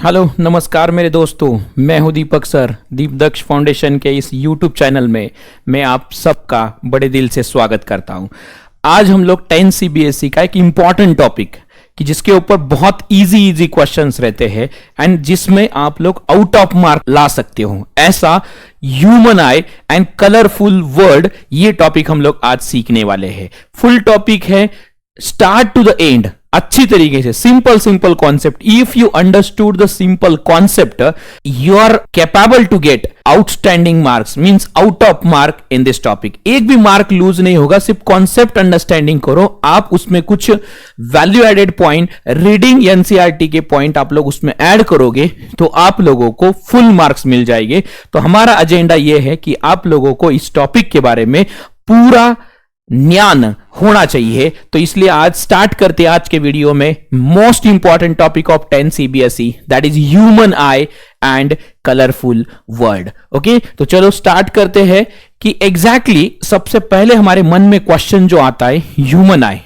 Hello नमस्कार मेरे दोस्तों, मैं हूं दीपक सर। दीपदक्ष फाउंडेशन के इस यूट्यूब चैनल में मैं आप सबका बड़े दिल से स्वागत करता हूं। आज हम लोग 10 सीबीएसई का एक इंपॉर्टेंट टॉपिक कि जिसके ऊपर बहुत इजी क्वेश्चंस रहते हैं एंड जिसमें आप लोग आउट ऑफ मार्क ला सकते हो, ऐसा human eye and colourful world, ये टॉपिक हम लोग आज सीखने वाले हैं। फुल टॉपिक है स्टार्ट टू द एंड, अच्छी तरीके से simple concept. If you understood the simple concept, you are capable to get outstanding marks, means out of mark in this topic. एक भी मार्क लूज नहीं होगा, सिर्फ कॉन्सेप्ट अंडरस्टैंडिंग करो। आप उसमें कुछ value added point, reading NCERT के पॉइंट आप लोग उसमें ऐड करोगे तो आप लोगों को फुल मार्क्स मिल जाएंगे। तो हमारा एजेंडा यह है कि आप लोगों को इस टॉपिक के बारे में पूरा ज्ञान होना चाहिए। तो इसलिए आज स्टार्ट करते हैं आज के वीडियो में most important topic of 10 CBSE, that is human eye and colourful word. Okay, तो चलो स्टार्ट करते हैं कि एग्जैक्टली सबसे पहले हमारे मन में क्वेश्चन जो आता है ह्यूमन आई,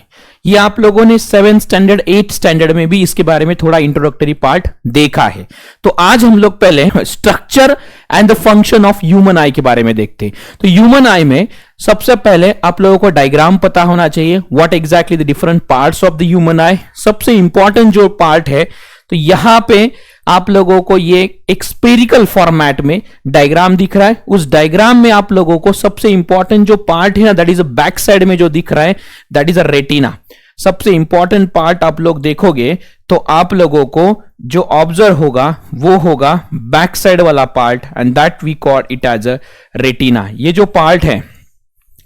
ये आप लोगों ने 7th स्टैंडर्ड 8th स्टैंडर्ड में भी इसके बारे में थोड़ा इंट्रोडक्टरी पार्ट देखा है। तो आज हम लोग पहले structure and the function of human आई के बारे में देखते हैं। तो ह्यूमन आई में सबसे पहले आप लोगों को डायग्राम पता होना चाहिए, what exactly the different parts of the human आई। सबसे इंपॉर्टेंट जो पार्ट है, तो यहां पे आप लोगों को ये एक स्पेरिकल फॉर्मेट में डायग्राम दिख रहा है। उस डायग्राम में आप लोगों को सबसे इंपॉर्टेंट जो पार्ट है ना, दैट इज बैक साइड में जो दिख रहा है, दैट इज अ रेटिना। सबसे इंपॉर्टेंट पार्ट आप लोग देखोगे तो आप लोगों को जो ऑब्जर्व होगा वो होगा बैक साइड वाला part, and that we call it as a retina. ये जो पार्ट है,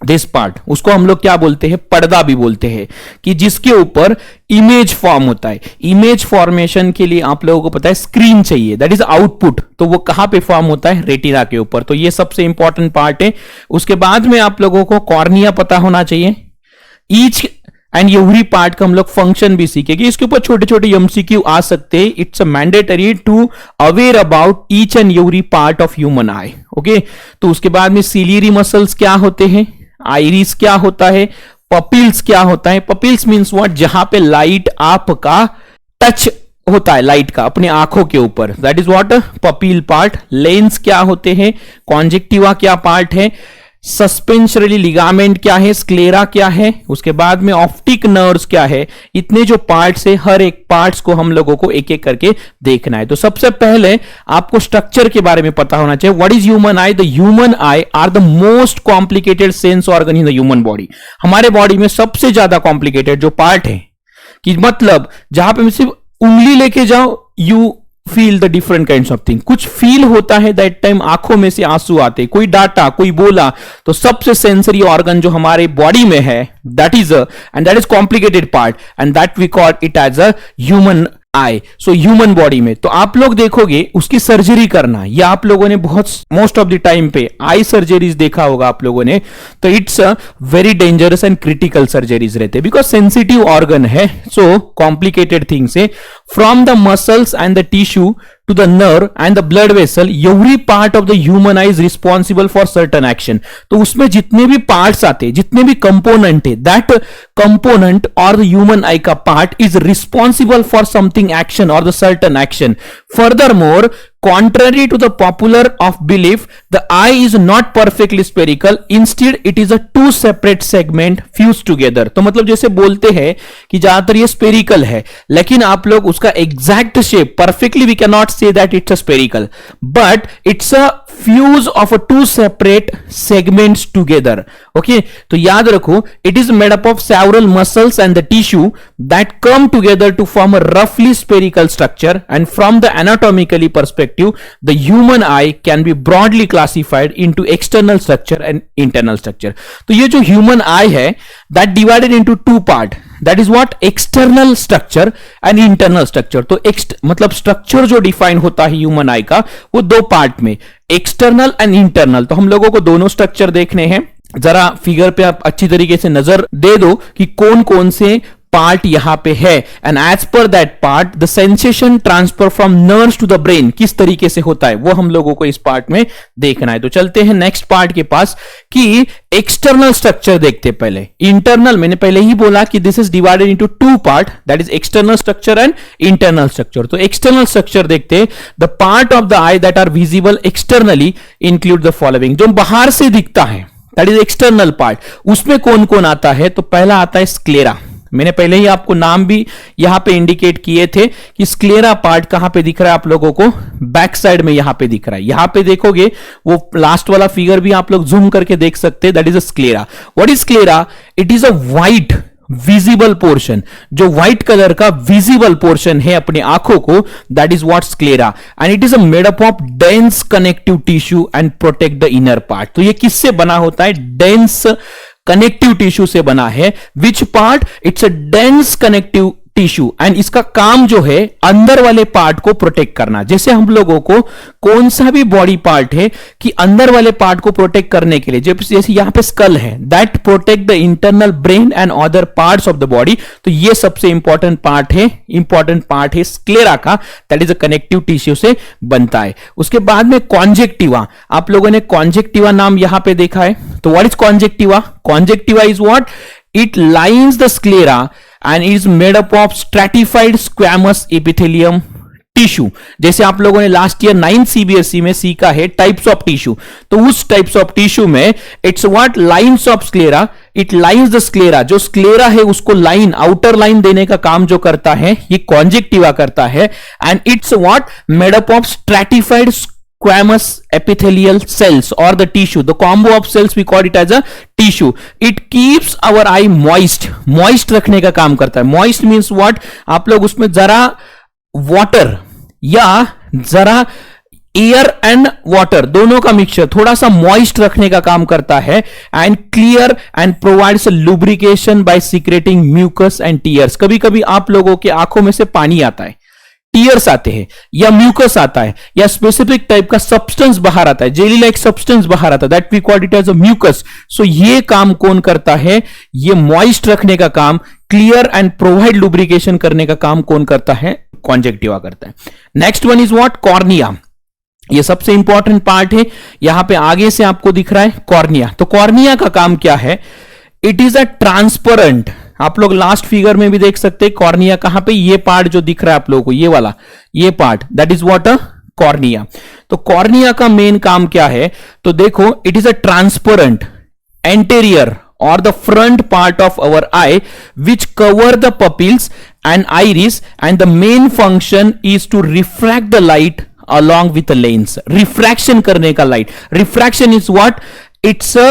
दिस पार्ट, उसको हम लोग क्या बोलते हैं, पर्दा भी बोलते हैं, कि जिसके ऊपर इमेज फॉर्म होता है। इमेज फॉर्मेशन के लिए आप लोगों को पता है स्क्रीन चाहिए, दैट इज आउटपुट। तो वो कहां पे फॉर्म होता है, रेटिना के ऊपर। तो ये सबसे इंपॉर्टेंट पार्ट है। उसके बाद में आप लोगों को कॉर्निया पता होना चाहिए। ईच एंड एवरी पार्ट का हम लोग फंक्शन भी सीखेंगे। इसके ऊपर छोटे छोटे एमसीक्यू आ सकते हैं। It's a mandatory to aware about each and every part of human eye. Okay, तो उसके बाद में सिलियरी मसल्स क्या होते हैं, आइरिस क्या होता है, पपिल्स क्या होता है। पपिल्स मींस व्हाट, जहां पे लाइट आपका टच होता है, लाइट का अपने आंखों के ऊपर, that is what pupil part. Lens क्या होते हैं, कॉन्जेक्टिवा क्या पार्ट है, सस्पेंशनरी लिगामेंट क्या है, स्क्लेरा क्या है, उसके बाद में ऑप्टिक नर्व्स क्या है। इतने जो पार्ट्स है, हर एक पार्ट्स को हम लोगों को एक एक करके देखना है। तो सबसे पहले आपको स्ट्रक्चर के बारे में पता होना चाहिए। What is human I? The human I R the most complicated sense organ in the human body. हमारे बॉडी में सबसे ज्यादा कॉम्प्लिकेटेड जो पार्ट है, कि मतलब जहां पे सिर्फ उंगली लेके जाओ, you feel the different kinds of thing. कुछ फील होता है, दैट टाइम आंखों में से आंसू आते, कोई डांटा, कोई बोला। तो सबसे सेंसरी ऑर्गन जो हमारे बॉडी में है, that is and that is complicated part, and that we call it as a human eye. So human body में तो आप लोग देखोगे उसकी सर्जरी करना, या आप लोगों ने बहुत मोस्ट ऑफ द टाइम पे आई सर्जरीज देखा होगा आप लोगों ने। तो it's a very dangerous and critical surgeries रहते, बिकॉज सेंसिटिव ऑर्गन है। सो कॉम्प्लिकेटेड थिंग्स है, from the muscles and the tissue to the nerve and the blood vessel, every part of the human eye is responsible for certain action। तो उसमें जितने भी parts आते हैं, जितने भी कंपोनेंट है, दैट कंपोनेंट और द ह्यूमन आई का part is responsible for something action और the certain action. Furthermore, contrary to the popular of belief, the eye is not perfectly spherical, instead it is a two separate segment fused together। तो मतलब जैसे बोलते हैं कि ज्यादातर ये spherical है, लेकिन आप लोग उसका exact shape perfectly we can not say that it's a spherical, but it's a fuse of a two separate segments together. Okay, तो याद रखो, it is made up of several muscles and the tissue that come together to form a रफली spherical structure, and from the anatomically perspective the human eye can be broadly classified into external structure and internal structure। तो ये जो human eye है, that divided into two part, that is what external structure and internal structure। तो मतलब structure जो define होता है human eye का, वो दो पार्ट में, एक्सटर्नल एंड इंटरनल। तो हम लोगों को दोनों स्ट्रक्चर देखने हैं। जरा फिगर पे आप अच्छी तरीके से नजर दे दो कि कौन कौन से पार्ट यहां पे है, and as per that part the sensation transfer from nerves to the brain किस तरीके से होता है वो हम लोगों को इस पार्ट में देखना है। तो चलते हैं नेक्स्ट पार्ट के पास कि एक्सटर्नल स्ट्रक्चर देखते हैं। पहले इंटरनल, मैंने पहले ही बोला कि this is divided into two part, that is external structure and internal structure. तो एक्सटर्नल स्ट्रक्चर देखते हैं। The part of the eye that are visible externally include the following. जो बाहर से दिखता है दैट इज एक्सटर्नल पार्ट, उसमें कौन कौन आता है? तो पहला आता है स्क्लेरा। मैंने पहले ही आपको नाम भी यहां पे इंडिकेट किए थे कि स्क्लेरा पार्ट कहां पे दिख रहा है आप लोगों को, बैक साइड में यहां पे दिख रहा है। यहां पे देखोगे वो लास्ट वाला फिगर भी आप लोग जूम करके देख सकते हैं, that is a sclera. What is sclera? It is a white visible portion, जो व्हाइट कलर का विजिबल पोर्शन है अपनी आंखों को, that is what sclera, and it is a made up of dense connective tissue and protect the inner part. तो ये किससे बना होता है? डेंस कनेक्टिव टिश्यू से बना है। Which part? It's a dense connective tissue, and इसका काम जो है अंदर वाले पार्ट को प्रोटेक्ट करना। जैसे हम लोगों को कौन सा भी बॉडी पार्ट है कि अंदर वाले पार्ट को प्रोटेक्ट करने के लिए, जैसे यहां पे स्कल है, that protect the internal brain and other parts of the body. तो ये सबसे इंपॉर्टेंट पार्ट है स्क्लेरा का, that is a connective tissue से बनता है। उसके बाद में कॉन्जेक्टिवा, आप लोगों ने कॉन्जेक्टिवा नाम यहां पे देखा है। तो what is conjunctiva? Conjunctiva is what? It lines the sclera and is made up of stratified squamous epithelium tissue. जैसे आप लोगों ने लास्ट ईयर 9 CBSE में सीखा है टाइप्स ऑफ टिश्यू, तो उस टाइप्स ऑफ टिश्यू में it's what? Lines of sclera. It lines the sclera, जो स्क्लेरा है उसको लाइन, आउटर लाइन देने का काम जो करता है ये कॉन्जेक्टिवा करता है। And it's what? Made up of stratified squamous epithelial cells or the tissue, the combo of cells we call it as a tissue. It keeps our eye moist रखने का काम करता है। moist means what? आप लोग उसमें जरा water या जरा एयर एंड वाटर दोनों का मिक्सचर थोड़ा सा मॉइस्ट रखने का काम करता है, and clear and provides lubrication by secreting mucus and tears. कभी कभी आप लोगों के आंखों में से पानी आता है, टीयर्स आते हैं, या म्यूकस आता है, या स्पेसिफिक टाइप का सब्सटेंस बाहर आता है, जेली लाइक सब्सटेंस बाहर आता है, that we call it as a mucus. So ये काम कौन करता है? ये मॉइस्ट रखने का काम, क्लियर एंड प्रोवाइड लुब्रिकेशन करने का काम कौन करता है? कॉन्जेक्टिवा करता है। Next one is what? Cornea. ये सबसे इंपॉर्टेंट पार्ट है। यहां पे आगे से आपको दिख रहा है कॉर्निया। तो कॉर्निया का काम क्या है? इट इज अ ट्रांसपेरेंट, आप लोग लास्ट फिगर में भी देख सकते हैं कॉर्निया कहां पे, ये पार्ट जो दिख रहा है आप लोगों को, ये वाला, ये part, that is what? A cornea. तो कॉर्निया का मेन काम क्या है? तो देखो, it is a transparent anterior or the front part of our eye which cover the pupils and iris, and the main function is to refract the light along with the lens. Refraction करने का light. Refraction is what? It's a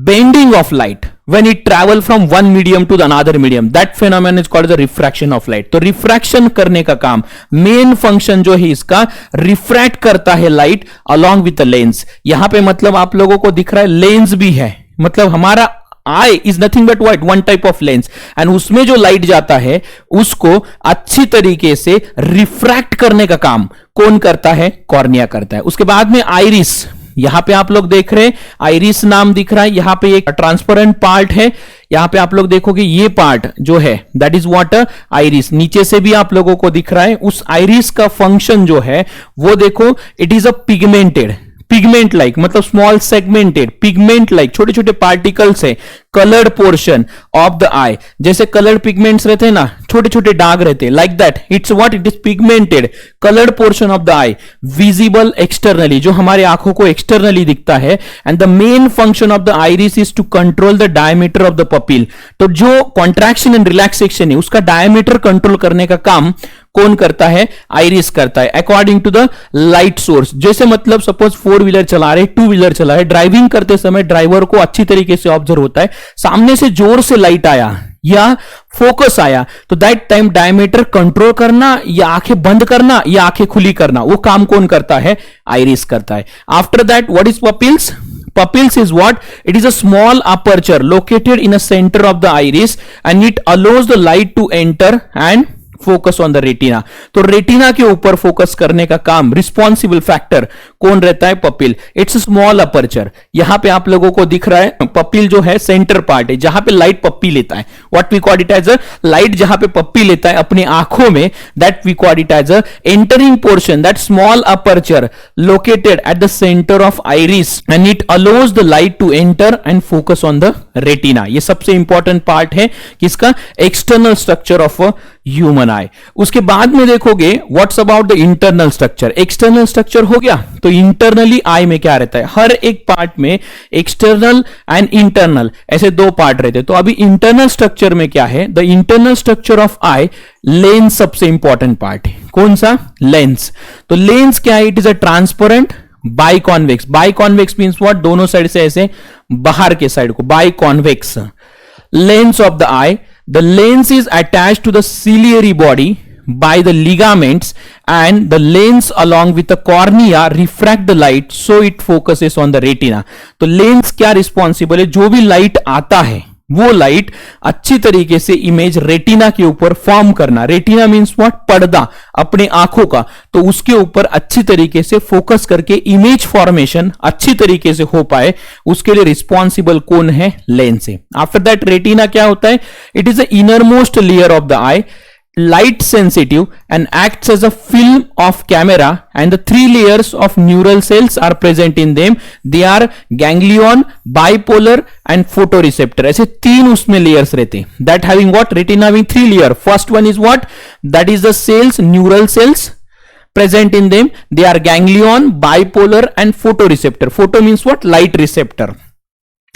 bending of light when it travel from one medium to the another medium. That phenomenon is called the refraction of light. तो refraction करने का काम, main function जो है इसका, refract करता है light along with the lens. यहां पे मतलब आप लोगों को दिख रहा है लेंस भी है, मतलब हमारा eye is nothing but what? One type of lens, and उसमें जो लाइट जाता है उसको अच्छी तरीके से रिफ्रैक्ट करने का काम कौन करता है? कॉर्निया करता है। उसके बाद में आइरिस, यहां पे आप लोग देख रहे हैं आइरिस नाम दिख रहा है, यहां पे एक ट्रांसपेरेंट पार्ट है, यहां पे आप लोग देखोगे ये पार्ट जो है दैट इज व्हाट? आइरिस। नीचे से भी आप लोगों को दिख रहा है। उस आइरिस का फंक्शन जो है वो देखो, it is a pigmented, pigment like मतलब स्मॉल सेगमेंटेड, पिगमेंट लाइक छोटे छोटे पार्टिकल्स है, कलर्ड पोर्शन ऑफ द आई। जैसे कलर्ड पिगमेंट्स रहते हैं ना, छोटे छोटे दाग रहते हैं, like that it's what? It is pigmented coloured portion of the eye, visible externally, जो हमारे आंखों को एक्सटर्नली दिखता है। And the main function of the iris is to control the diameter of the pupil. तो जो कॉन्ट्रैक्शन एंड रिलैक्सेशन है उसका डायमीटर कंट्रोल करने का काम कौन करता है? आइरिस करता है, according to the light source. जैसे मतलब सपोज 4 व्हीलर चला रहे, 2 व्हीलर चला रहे, ड्राइविंग करते समय ड्राइवर को अच्छी तरीके से ऑब्जर्व होता है, सामने से जोर से लाइट आया या फोकस आया, तो दैट टाइम डायमीटर कंट्रोल करना या आंखें बंद करना या आंखें खुली करना, वो काम कौन करता है? आइरिस करता है। After that what is pupils? Pupils is what? It is a small aperture located in the center of the iris, and it allows the light to enter and focus on the retina. तो retina के ऊपर focus करने का काम, responsible factor कौन रहता है? Pupil. It's small aperture. यहां पे आप लोगों को दिख रहा है पपिल जो है सेंटर पार्ट है जहां पे लाइट पप्पी लेता है। What we call it as a light, जहां पे पप्पी लेता है अपनी आंखों में, that we call it as a entering portion, that small aperture located at the centre of iris and it allows the light to enter and focus on the retina. ये सबसे important part है किसका? External structure of a human eye. उसके बाद में देखोगे what's about the internal structure. External structure हो गया, तो इंटरनली आई में क्या रहता है? हर एक पार्ट में एक्सटर्नल एंड इंटरनल ऐसे दो पार्ट रहते हैं। तो अभी इंटरनल स्ट्रक्चर में क्या है? The internal structure of eye, lens सबसे इंपॉर्टेंट पार्ट है। कौन सा? लेंस। तो लेंस क्या है? It is a transparent biconvex. Biconvex means what? दोनों साइड से ऐसे बाहर के साइड को biconvex lens of the eye. The lens is attached to the ciliary body by the ligaments and the lens along with the cornea refract the light so it focuses on the retina। तो lens क्या responsible है? जो भी light आता है वो light अच्छी तरीके से इमेज रेटिना के ऊपर फॉर्म करना। Retina means what? पर्दा अपने आंखों का। तो उसके ऊपर अच्छी तरीके से फोकस करके इमेज फॉर्मेशन अच्छी तरीके से हो पाए, उसके लिए रिस्पॉन्सिबल कौन है? लेंस है। आफ्टर दैट रेटिना क्या होता है? It is the innermost layer of the I, light sensitive and acts as a film of camera, and the three layers of neural cells are present in them. They are ganglion, bipolar and photoreceptor। ऐसे तीन उसमें layers रहते हैं। That having what? Retina having three layer। First one is what? That is the cells, neural cells present in them. They are ganglion, bipolar and photoreceptor। Photo means what? Light receptor।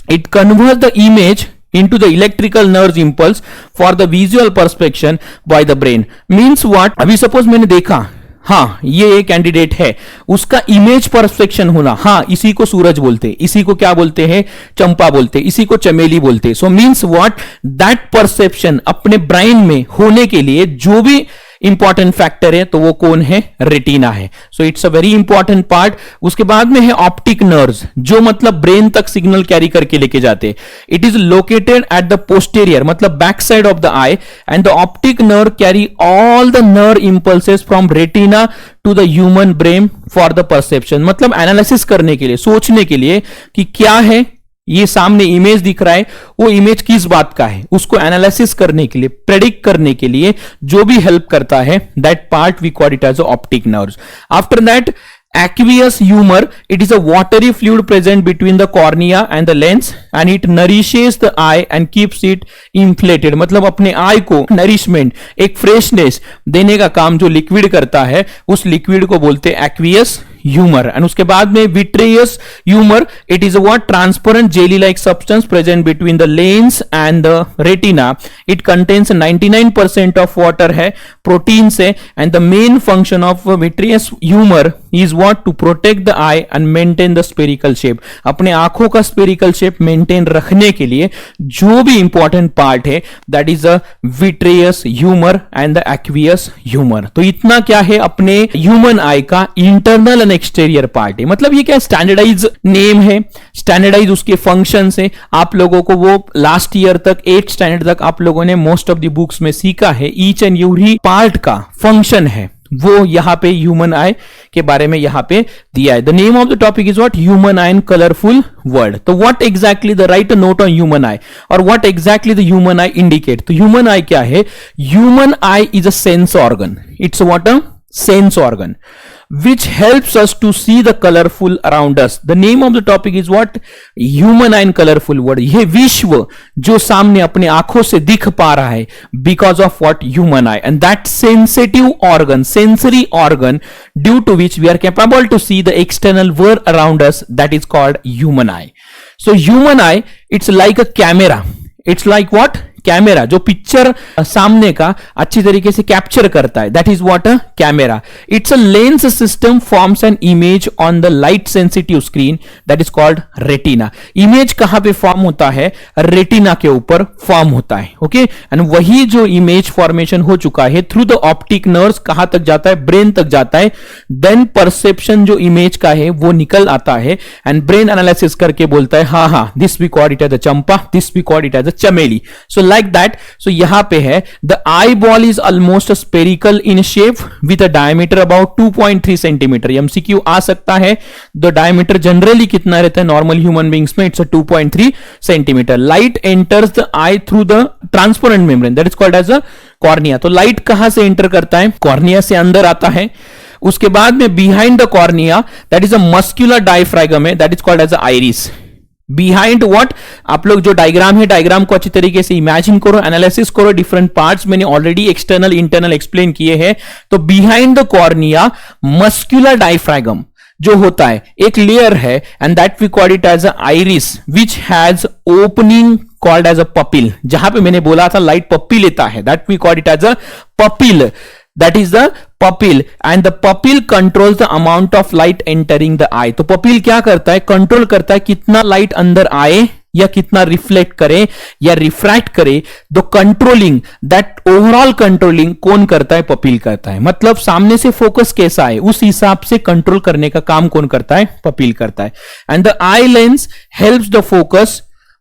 It converts the image into the electrical nerve impulse for the visual perception by the brain। means what? अभी suppose मैंने देखा, हाँ ये एक candidate है, उसका image perception होना, हाँ इसी को सूरज बोलते, इसी को क्या बोलते हैं? चंपा बोलते, इसी को चमेली बोलते। So means what? That perception अपने ब्रेन में होने के लिए जो भी इंपॉर्टेंट फैक्टर है तो वो कौन है? रेटिना है। सो it's a very important part. उसके बाद में है ऑप्टिक नर्व्स, जो मतलब ब्रेन तक सिग्नल कैरी करके लेके जाते। It is located at the posterior, मतलब back side of the eye, and the optic nerve carry all the nerve impulses from retina to the human brain for the perception. मतलब analysis करने के लिए, सोचने के लिए कि क्या है ये सामने इमेज दिख रहा है, वो इमेज किस बात का है, उसको एनालिसिस करने के लिए, प्रेडिक्ट करने के लिए जो भी हेल्प करता है, that part we call it as optic nerves. After that aqueous humor, it is a watery fluid present between the cornea and the lens and it nourishes the eye and keeps it inflated। मतलब अपने आई को nourishment, एक freshness देने का काम जो liquid करता है, उस लिक्विड को बोलते हैं एक्वियस ह्यूमर। एंड उसके बाद में vitreous humour, it is what? Transparent jelly like substance present between the lens and the retina. It contains 99% of water है, प्रोटीन से, and the main function of vitreous humour is what? To protect the eye and maintain the spherical shape. अपने आंखों का spherical shape maintain रखने के लिए जो भी इंपॉर्टेंट पार्ट है, that is a vitreous humour and the aqueous humour. तो इतना क्या है अपने ह्यूमन आई का इंटरनल एंड एक्सटीरियर पार्ट है। मतलब ये क्या स्टैंडर्डाइज नेम है, स्टैंडर्डाइज उसके फंक्शन है। आप लोगों को वो लास्ट ईयर तक 8th स्टैंडर्ड तक आप लोगों ने मोस्ट ऑफ द बुक्स में सीखा है। ईच एंड एवरी पार्ट का फंक्शन है वो यहां पे ह्यूमन आई के बारे में यहां पे दिया है। The name of the topic is what? Human eye in colourful world. तो what exactly the write note on human eye, और what exactly the human eye indicate. तो ह्यूमन आई क्या है? Human eye is a sense organ. It's what? A sense organ which helps us to see the colorful around us। the name of the topic is what? human eye in colorful world। ये विश्व जो सामने अपने आंखों से दिख पा रहा है because of what? human eye, and that sensitive organ, sensory organ due to which we are capable to see the external world around us, that is called human eye। so human eye, it's like a camera। it's like what? Camera, जो picture सामने का अच्छी तरीके से capture करता है, that is what? A camera. It's a lens system forms an image on the light sensitive screen, that is called retina. Image कहां पे फॉर्म होता है? रेटिना के ऊपर फॉर्म होता है। ओके, एंड वही जो इमेज फॉर्मेशन हो चुका है थ्रू द ऑप्टिक नर्व्स कहां तक जाता है? ब्रेन तक जाता है। देन परसेप्शन जो इमेज का है वो निकल आता है एंड ब्रेन एनालिसिस करके बोलता है हाँ हाँ, this we call it as a champa, this we call it as a chameli. So like that. So यहां पे है the eye ball is almost spherical in shape with a diameter about 2.3 centimetre. MCQ आ सकता है. द डायमीटर जनरली कितना रहता है normal human beings में? It's 2.3 centimetre. Light enters the eye through the transparent membrane that is called as a cornea. तो light कहां से एंटर करता है? कॉर्निया से अंदर आता है. उसके बाद में behind the cornea that is a muscular diaphragm है that is called as a iris. Behind what? आप लोग जो डायग्राम है, डायग्राम को अच्छी तरीके से इमेजिन करो, एनालिसिस करो. डिफरेंट पार्ट्स मैंने ऑलरेडी एक्सटर्नल इंटरनल एक्सप्लेन किए हैं. तो behind the cornea muscular diaphragm जो होता है एक लेयर है and that we call it as a iris which has opening called as a pupil. जहां पे मैंने बोला था लाइट पप्पी लेता है, that we call it as a pupil. That is the pupil and the pupil controls the amount of light entering the eye. तो pupil क्या करता है? कंट्रोल करता है कितना लाइट अंदर आए या कितना रिफ्लेक्ट करे या रिफ्रैक्ट करे. तो कंट्रोलिंग, दैट ओवरऑल कंट्रोलिंग कौन करता है? पपिल करता है. मतलब सामने से फोकस कैसा है उस हिसाब से कंट्रोल करने का काम कौन करता है? पपिल करता है. And the eye lens helps the focus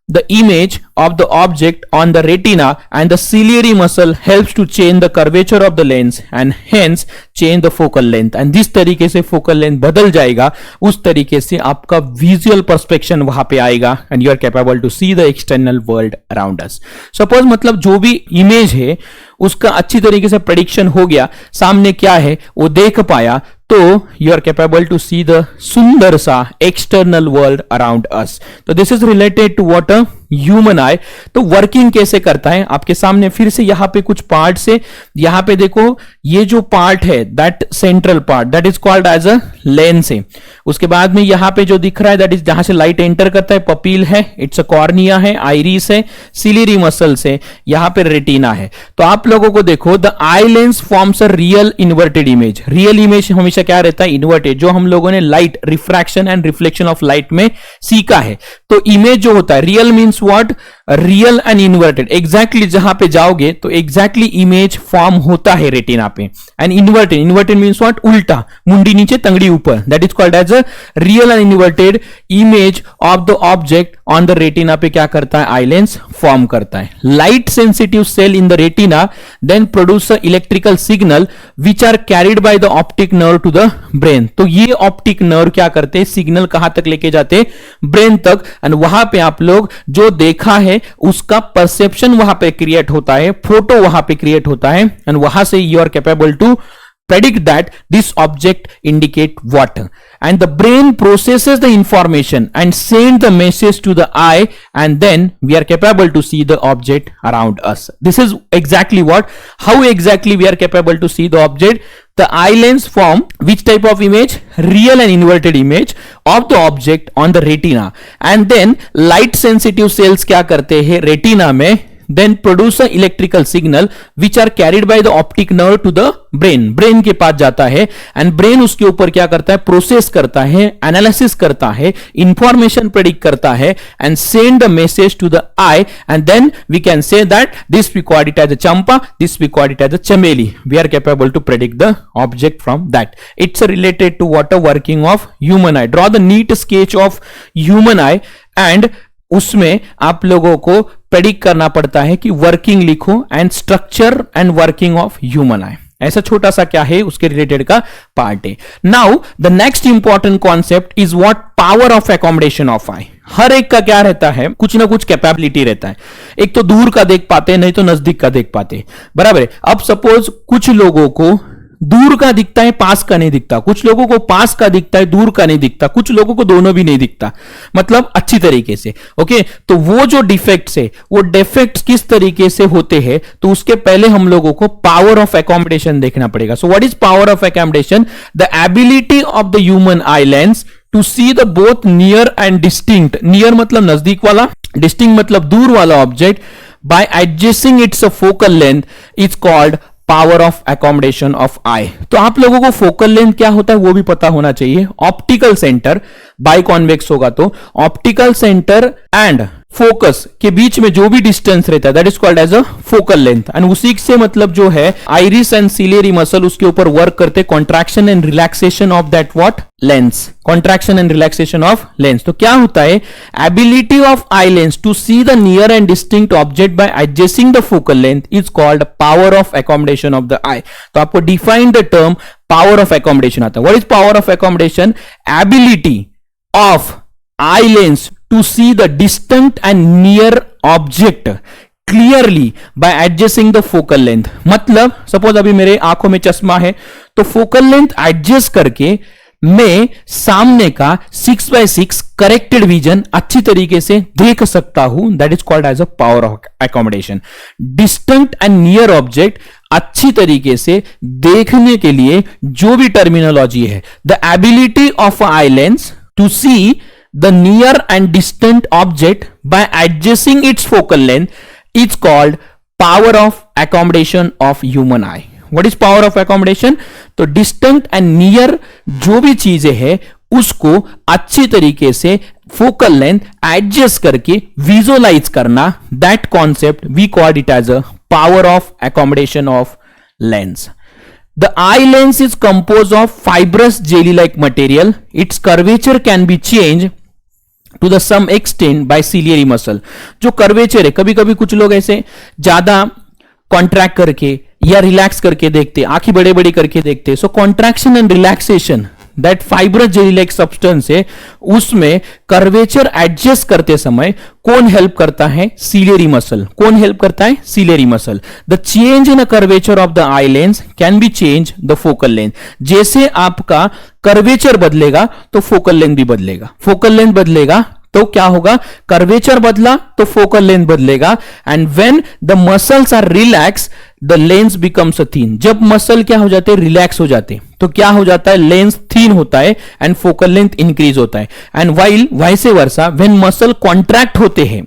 the image of the object on the retina and the ciliary muscle helps to change the curvature of the lens and hence change the focal length. and जिस तरीके से focal length बदल जाएगा उस तरीके से आपका visual perspection वहां पे आएगा and you are capable to see the external world around us. Suppose मतलब जो भी image है उसका अच्छी तरीके से prediction हो गया, सामने क्या है वो देख पाया, तो you are capable to see the सुंदर सा एक्सटर्नल वर्ल्ड अराउंड अस. तो this is related to what a human eye. तो वर्किंग कैसे करता है आपके सामने फिर से यहां पे कुछ पार्ट से, यहां पे देखो ये जो पार्ट है that central part that is called as a lens है. उसके बाद में यहां पे जो दिख रहा है दैट इज जहां से लाइट एंटर करता है, पपील है, इट्स अ कॉर्निया है, आइरिस है, सिलियरी मसल्स है, यहां पे रेटिना है. तो आप लोगों को देखो the eye lens forms a real inverted image. Real image हमेशा क्या रहता है? इन्वर्टेड, जो हम लोगों ने light refraction and reflection of light में सीखा है. तो इमेज जो होता है real means what? Real and inverted. Exactly जहां पे जाओगे तो एग्जैक्टली इमेज फॉर्म होता है रेटिना पे. And inverted, inverted means what? उल्टा, मुंडी नीचे तंगड़ी ऊपर, that is called as a real and inverted image of the object on the retina पे क्या करता है? आई लेंस फॉर्म करता है. Light sensitive cell in the retina then produce electrical signal which are carried by the optic nerve to the brain. तो ये optic nerve क्या करते हैं? सिग्नल कहां तक लेके जाते? ब्रेन तक. एंड वहां पे आप लोग जो देखा है उसका परसेप्शन वहां पे क्रिएट होता है, फोटो वहां पे क्रिएट होता है एंड वहां से you are capable to predict that this object indicate what, and the brain processes the information and send the message to the eye and then we are capable to see the object around us. This is exactly what, how exactly we are capable to see the object. The eye lens form which type of image? Real and inverted image of the object on the retina and then light sensitive cells क्या करते हैं retina में? Then produce a electrical signal which are carried by the optic nerve to the brain. Brain के पास जाता है and brain उसके ऊपर क्या करता है? प्रोसेस करता है, एनालिसिस करता है, इंफॉर्मेशन प्रेडिक्ट करता है and send the message to the eye and then we can say that this we call it as a champa, this we call it as a chameli. We are capable to predict the object from that. It's related to what a working of human eye. Draw the neat sketch of human eye and उसमें आप लोगों को predict करना पड़ता है कि working लिखो and structure and working of human आई. ऐसा छोटा सा क्या है उसके रिलेटेड का पार्ट है. Now the next important concept is what? Power of accommodation of eye. हर एक का क्या रहता है? कुछ ना कुछ कैपेबिलिटी रहता है. एक तो दूर का देख पाते हैं, नहीं तो नजदीक का देख पाते हैं, बराबर है. अब सपोज कुछ लोगों को दूर का दिखता है, पास का नहीं दिखता. कुछ लोगों को पास का दिखता है, दूर का नहीं दिखता. कुछ लोगों को दोनों भी नहीं दिखता, मतलब अच्छी तरीके से. ओके, तो वो जो डिफेक्ट्स है वो डिफेक्ट्स किस तरीके से होते हैं? तो उसके पहले हम लोगों को पावर ऑफ एकोमोडेशन देखना पड़ेगा. So what is power of accommodation? The ability of the human eye lens to see the both near and distinct. Near मतलब नजदीक वाला, डिस्टिंक्ट मतलब दूर वाला object by adjusting its focal length is called power of accommodation of eye. तो आप लोगों को फोकल लेंथ क्या होता है वो भी पता होना चाहिए. ऑप्टिकल सेंटर बाइकॉन्वेक्स होगा तो ऑप्टिकल सेंटर एंड फोकस के बीच में जो भी डिस्टेंस रहता है that is called as a focal length. And उसी से मतलब जो है आइरिस एंड सिलियरी मसल उसके ऊपर वर्क करते, contraction and relaxation of that what lens, contraction and relaxation of lens. तो क्या होता है, ability of eye lens to see the near and distinct object by adjusting the focal length is called power of accommodation of the eye. तो आपको define the term power of accommodation आता है। What is power of accommodation? Ability of eye lens to see the distant and near object clearly by adjusting the focal length। मतलब suppose अभी मेरे आंखों में चश्मा है तो फोकल लेंथ एडजस्ट करके मैं सामने का 6x6 करेक्टेड विजन अच्छी तरीके से देख सकता हूं। That is called as a power of accommodation. Distant and near object अच्छी तरीके से देखने के लिए जो भी टर्मिनोलॉजी है, the ability of eye lens to see the near and distant object by adjusting its focal length is called power of accommodation of human eye। what is power of accommodation? तो distant and near जो भी चीजें हैं उसको अच्छी तरीके से focal length adjust करके विजुअलाइज करना, that concept we called it as a power of accommodation of lens। The eye lens is composed of fibrous jelly-like material. Its curvature can be changed to the some extent by ciliary muscle। जो curvature है, कभी कभी कुछ लोग ऐसे ज्यादा contract करके या रिलैक्स करके देखते, आंखें बड़े बड़ी करके देखते। So contraction and relaxation that fibrous jelly like substance है, उसमें कर्वेचर एडजस्ट करते समय कौन हेल्प करता है? Ciliary muscle. कौन हेल्प करता है? Ciliary muscle. The change in a curvature of the eye lens can be change the focal length. जैसे आपका कर्वेचर बदलेगा तो फोकल लेंथ भी बदलेगा। फोकल लेंथ बदलेगा तो क्या होगा? कर्वेचर बदला तो फोकल लेंथ बदलेगा। And when the muscles are relax the lens becomes thin. जब मसल क्या हो जाते हैं? रिलैक्स हो जाते हैं तो क्या हो जाता है? लेंस थिन होता है एंड फोकल लेंथ इंक्रीज होता है। And while vice versa when muscle contract होते हैं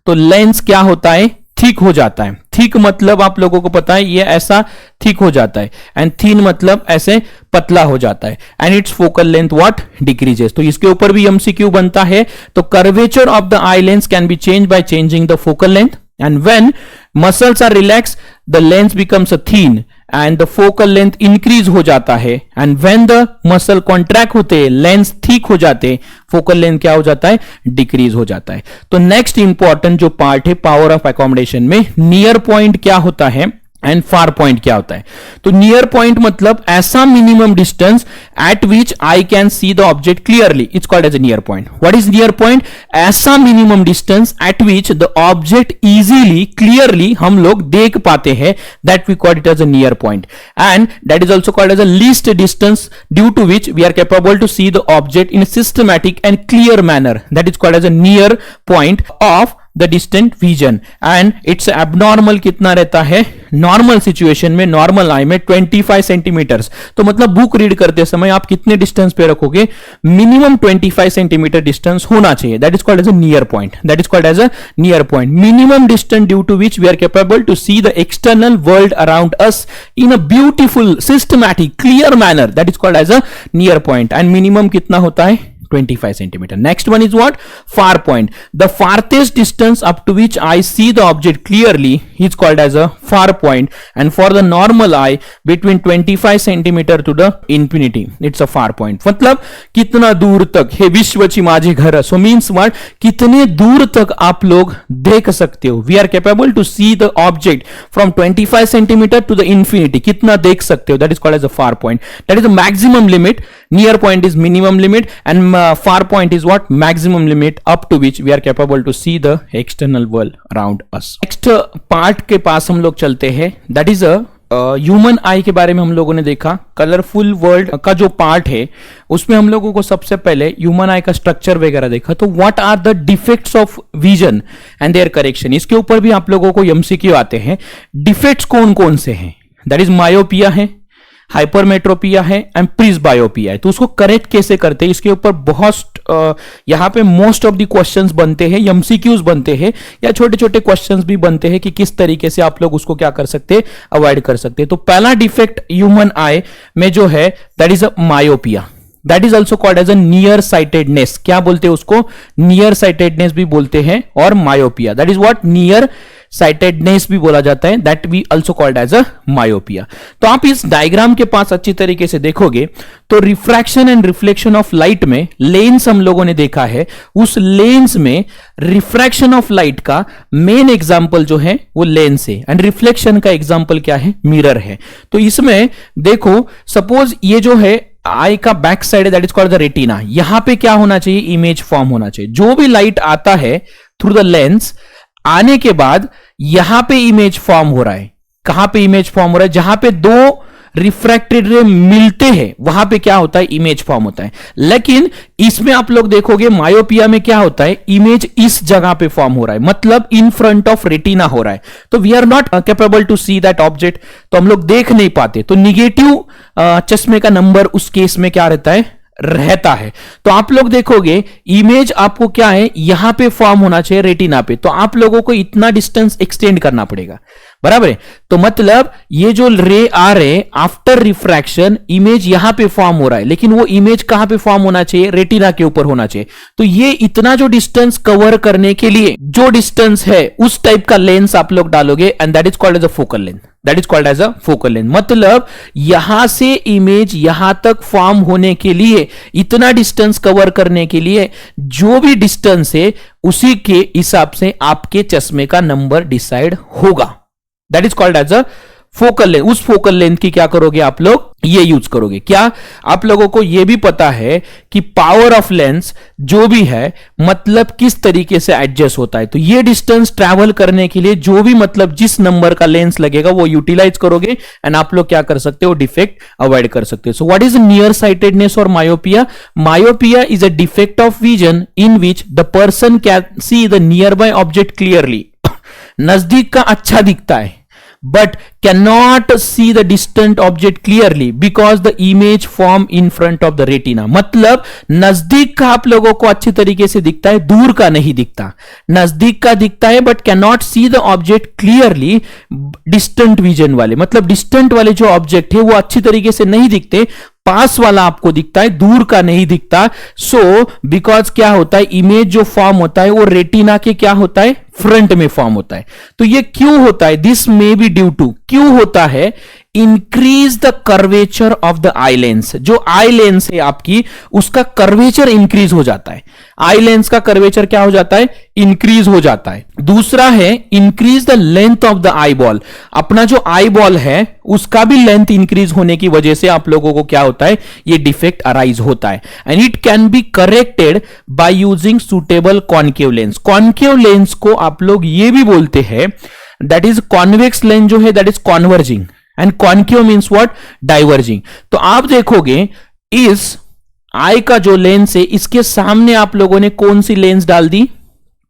तो लेंस क्या होता है? थिक हो जाता है। थिक मतलब आप लोगों को पता है ये ऐसा थिक हो जाता है, एंड थिन मतलब ऐसे पतला हो जाता है। And it's focal length what? Decreases. तो इसके ऊपर भी एमसीक्यू बनता है। तो curvature of the eye lens can be change by changing the focal length, and when muscles are relax the lens becomes a thin and the focal length increase हो जाता है। And when the muscle contract होते हैं lens thick हो जाते, focal length क्या हो जाता है? डिक्रीज हो जाता है। तो नेक्स्ट इंपॉर्टेंट जो पार्ट है पावर ऑफ एकोमोडेशन में, नियर पॉइंट क्या होता है एंड फार पॉइंट क्या होता है? तो नियर पॉइंट मतलब ऐसा minimum distance at which eye can see the object clearly, it's called as a near point. What is near point? ऐसा minimum distance at which the object easily clearly हम लोग देख पाते हैं, that we called it as a near point. And that is also called as a least distance due to which we are capable to see the object in systematic and clear manner, that is called as a near point of the distant vision. And it's abnormal कितना रहता है? Normal situation में, normal eye में 25 centimetres. तो मतलब book read करते समय आप कितने डिस्टेंस पे रखोगे? मिनिमम 25 सेंटीमीटर डिस्टेंस होना चाहिए। That is called as a near point. That is called as a near point. Minimum distance due to which we are capable to see the external world around us in a beautiful systematic clear manner, that is called as a near point. And minimum कितना होता है? 25 centimeter. Next one is what? Far point. The farthest distance up to which I see the object clearly is called as a far point, and for the normal eye between 25 centimeter to the infinity, it's a far point. मतलब कितना दूर तक हे विश्वची माझे घर। So means what? कितने दूर तक आप लोग देख सकते हो? We are capable to see the object from 25 centimeter to the infinity. कितना देख सकते हो? That is called as a far point. That is the maximum limit. Near point is minimum limit, and far point is what? Maximum limit up to which we are capable to see the external world around us. Next part के पास हम लोग चलते हैं, that is a human आई के बारे में हम लोगों ने देखा। कलरफुल वर्ल्ड का जो पार्ट है उसमें हम लोगों को सबसे पहले ह्यूमन आई का स्ट्रक्चर वगैरह देखा। तो what are the defects of vision and their correction, इसके ऊपर भी आप लोगों को एमसीक्यू आते हैं। डिफेक्ट्स कौन कौन से हैं? दैट इज मायोपिया है, हाइपरमेट्रोपिया है एंड प्रिस्बायोपिया है। तो उसको करेक्ट कैसे करते हैं, इसके ऊपर बहुत यहां पे मोस्ट ऑफ द क्वेश्चंस बनते हैं, एमसीक्यूज बनते हैं या छोटे छोटे क्वेश्चंस भी बनते हैं कि किस तरीके से आप लोग उसको क्या कर सकते हैं? अवॉइड कर सकते हैं। तो पहला डिफेक्ट ह्यूमन आई में जो है that is a myopia. That is also called as a near sightedness. क्या बोलते हैं उसको? नियर साइटेडनेस भी बोलते हैं और myopia, that is what, near sightedness भी बोला जाता है, that we also called as a myopia. तो आप इस डायग्राम के पास अच्छी तरीके से देखोगे तो refraction and reflection of light में लेंस हम लोगों ने देखा है, उस लेंस में रिफ्रैक्शन ऑफ लाइट का मेन एग्जांपल जो है वो लेंस है एंड रिफ्लेक्शन का एग्जांपल क्या है? मिरर है। तो इसमें देखो, सपोज ये जो है आई का बैक साइड है, that is called the retina. यहां पे क्या होना चाहिए? इमेज फॉर्म होना चाहिए। जो भी लाइट आता है थ्रू द लेंस, आने के बाद यहां पे इमेज फॉर्म हो रहा है। कहां पे इमेज फॉर्म हो रहा है? जहां पे दो रिफ्रैक्टेड रे मिलते हैं वहां पे क्या होता है? इमेज फॉर्म होता है। लेकिन इसमें आप लोग देखोगे मायोपिया में क्या होता है? इमेज इस जगह पे फॉर्म हो रहा है, मतलब इन फ्रंट ऑफ रेटिना हो रहा है। तो we are not capable to see that object, तो हम लोग देख नहीं पाते। तो निगेटिव चश्मे का नंबर उस केस में क्या रहता है? रहता है। तो आप लोग देखोगे इमेज आपको क्या है? यहां पे फॉर्म होना चाहिए रेटिना पे, तो आप लोगों को इतना डिस्टेंस एक्सटेंड करना पड़ेगा, बराबर है। तो मतलब ये जो रे आ रहे आफ्टर रिफ्रैक्शन, इमेज यहां पे फॉर्म हो रहा है, लेकिन वो इमेज कहां पे फॉर्म होना चाहिए? रेटिना के ऊपर होना चाहिए। तो ये इतना जो डिस्टेंस कवर करने के लिए जो डिस्टेंस है उस टाइप का लेंस आप लोग डालोगे and that is called as a focal length, that is called as a focal length. मतलब यहां से इमेज यहां तक फॉर्म होने के लिए, इतना डिस्टेंस कवर करने के लिए जो भी डिस्टेंस है उसी के हिसाब से आपके चश्मे का नंबर डिसाइड होगा, that is called as a focal length. उस फोकल लेंथ की क्या करोगे आप लोग? ये यूज करोगे। क्या आप लोगों को ये भी पता है कि पावर ऑफ लेंस जो भी है मतलब किस तरीके से एडजस्ट होता है? तो ये डिस्टेंस ट्रैवल करने के लिए जो भी मतलब जिस नंबर का लेंस लगेगा वो यूटिलाइज करोगे एंड आप लोग क्या कर सकते हो? डिफेक्ट अवॉइड कर सकते हो। So what is near sightedness और myopia? Myopia is a defect of vision in which the person can see the nearby object clearly. नजदीक का अच्छा दिखता है but cannot see the distant object clearly because the image form in front of the retina। मतलब नजदीक का आप लोगों को अच्छी तरीके से दिखता है, दूर का नहीं दिखता। नजदीक का दिखता है but cannot see the object clearly, distant vision वाले, मतलब distant वाले जो ऑब्जेक्ट है वो अच्छी तरीके से नहीं दिखते, पास वाला आपको दिखता है, दूर का नहीं दिखता। सो बिकॉज क्या होता है? इमेज जो फॉर्म होता है वो रेटिना के क्या होता है? फ्रंट में फॉर्म होता है। तो ये क्यों होता है? This may be due to, क्यों होता है? Increase the curvature of the eye lens. जो आई लेंस है आपकी, उसका कर्वेचर इंक्रीज हो जाता है। आई लेंस का कर्वेचर क्या हो जाता है? इंक्रीज हो जाता है। दूसरा है increase the length of the eye ball. अपना जो आई बॉल है उसका भी लेंथ इंक्रीज होने की वजह से आप लोगों को क्या होता है? ये डिफेक्ट अराइज होता है and it can be corrected by using suitable concave lens. Concave lens को आप लोग ये भी बोलते हैं, दैट इज कॉन्वेक्स लेंस जो है that is converging and concave means what? Diverging. तो आप देखोगे इस आई का जो लेंस है इसके सामने आप लोगों ने कौन सी लेंस डाल दी?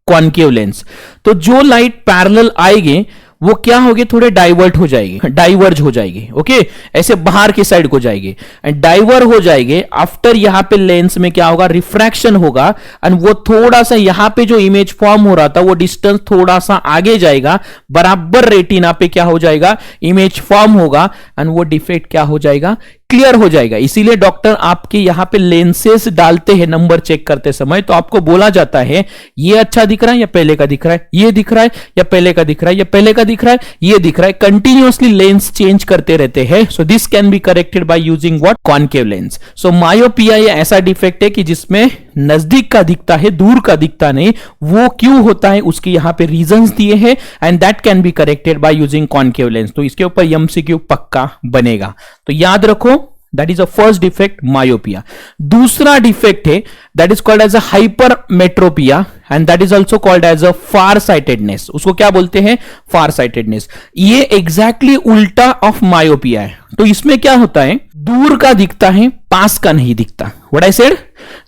Concave lens. तो जो लाइट पैरेलल आएगी वो क्या होगी? थोड़े डाइवर्ट हो जाएगी, डाइवर्ज हो जाएगी, ओके, ऐसे बाहर की साइड को जाएगी एंड डाइवर हो जाएंगे। आफ्टर यहां पे लेंस में क्या होगा? रिफ्रैक्शन होगा एंड वो थोड़ा सा यहां पे जो इमेज फॉर्म हो रहा था वो डिस्टेंस थोड़ा सा आगे जाएगा, बराबर रेटिना पे क्या हो जाएगा? इमेज फॉर्म होगा एंड वो डिफेक्ट क्या हो जाएगा? क्लियर हो जाएगा। इसीलिए डॉक्टर आपके यहां पे लेंसेस डालते हैं नंबर चेक करते समय, तो आपको बोला जाता है ये अच्छा दिख रहा है या पहले का दिख रहा है, ये दिख रहा है या पहले का दिख रहा है, या पहले का दिख रहा है, ये दिख रहा है। कंटिन्यूअसली लेंस चेंज करते रहते हैं। So this can be corrected by using what? Concave lens. So myopia ये ऐसा डिफेक्ट है कि जिसमें नजदीक का दिखता है, दूर का दिखता नहीं। वो क्यों होता है उसके यहां पे रीजंस दिए हैं and that can be corrected by using concave lens. तो इसके ऊपर एमसीक्यू पक्का बनेगा, तो याद रखो that is a first defect myopia. दूसरा डिफेक्ट है that is called as a hypermetropia and that is also called as a far sightedness. उसको क्या बोलते हैं? Far sightedness. ये एग्जैक्टली उल्टा ऑफ मायोपिया है। तो इसमें क्या होता है? दूर का दिखता है, पास का नहीं दिखता। What I said?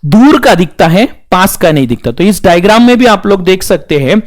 दूर का दिखता है, पास का नहीं दिखता। तो इस डायग्राम में भी आप लोग देख सकते हैं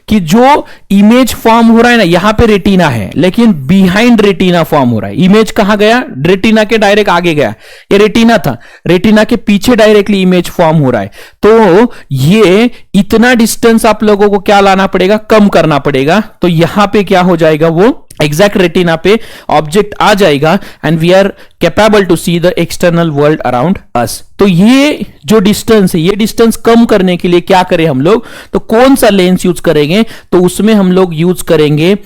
कि जो इमेज फॉर्म हो रहा है ना, यहां पे रेटिना है लेकिन बिहाइंड रेटिना फॉर्म हो रहा है। इमेज कहां गया? रेटिना के डायरेक्ट आगे गया। ये रेटिना था, रेटिना के पीछे डायरेक्टली इमेज फॉर्म हो रहा है। तो ये इतना डिस्टेंस आप लोगों को क्या लाना पड़ेगा? कम करना पड़ेगा। तो यहां पे क्या हो जाएगा? वो एग्जैक्ट रेटिना पे ऑब्जेक्ट आ जाएगा and we are capable to see the external world around us. तो ये जो डिस्टेंस है, ये डिस्टेंस कम करने के लिए क्या करें हम लोग? तो कौन सा लेंस यूज करेंगे? तो उसमें हम लोग यूज करेंगे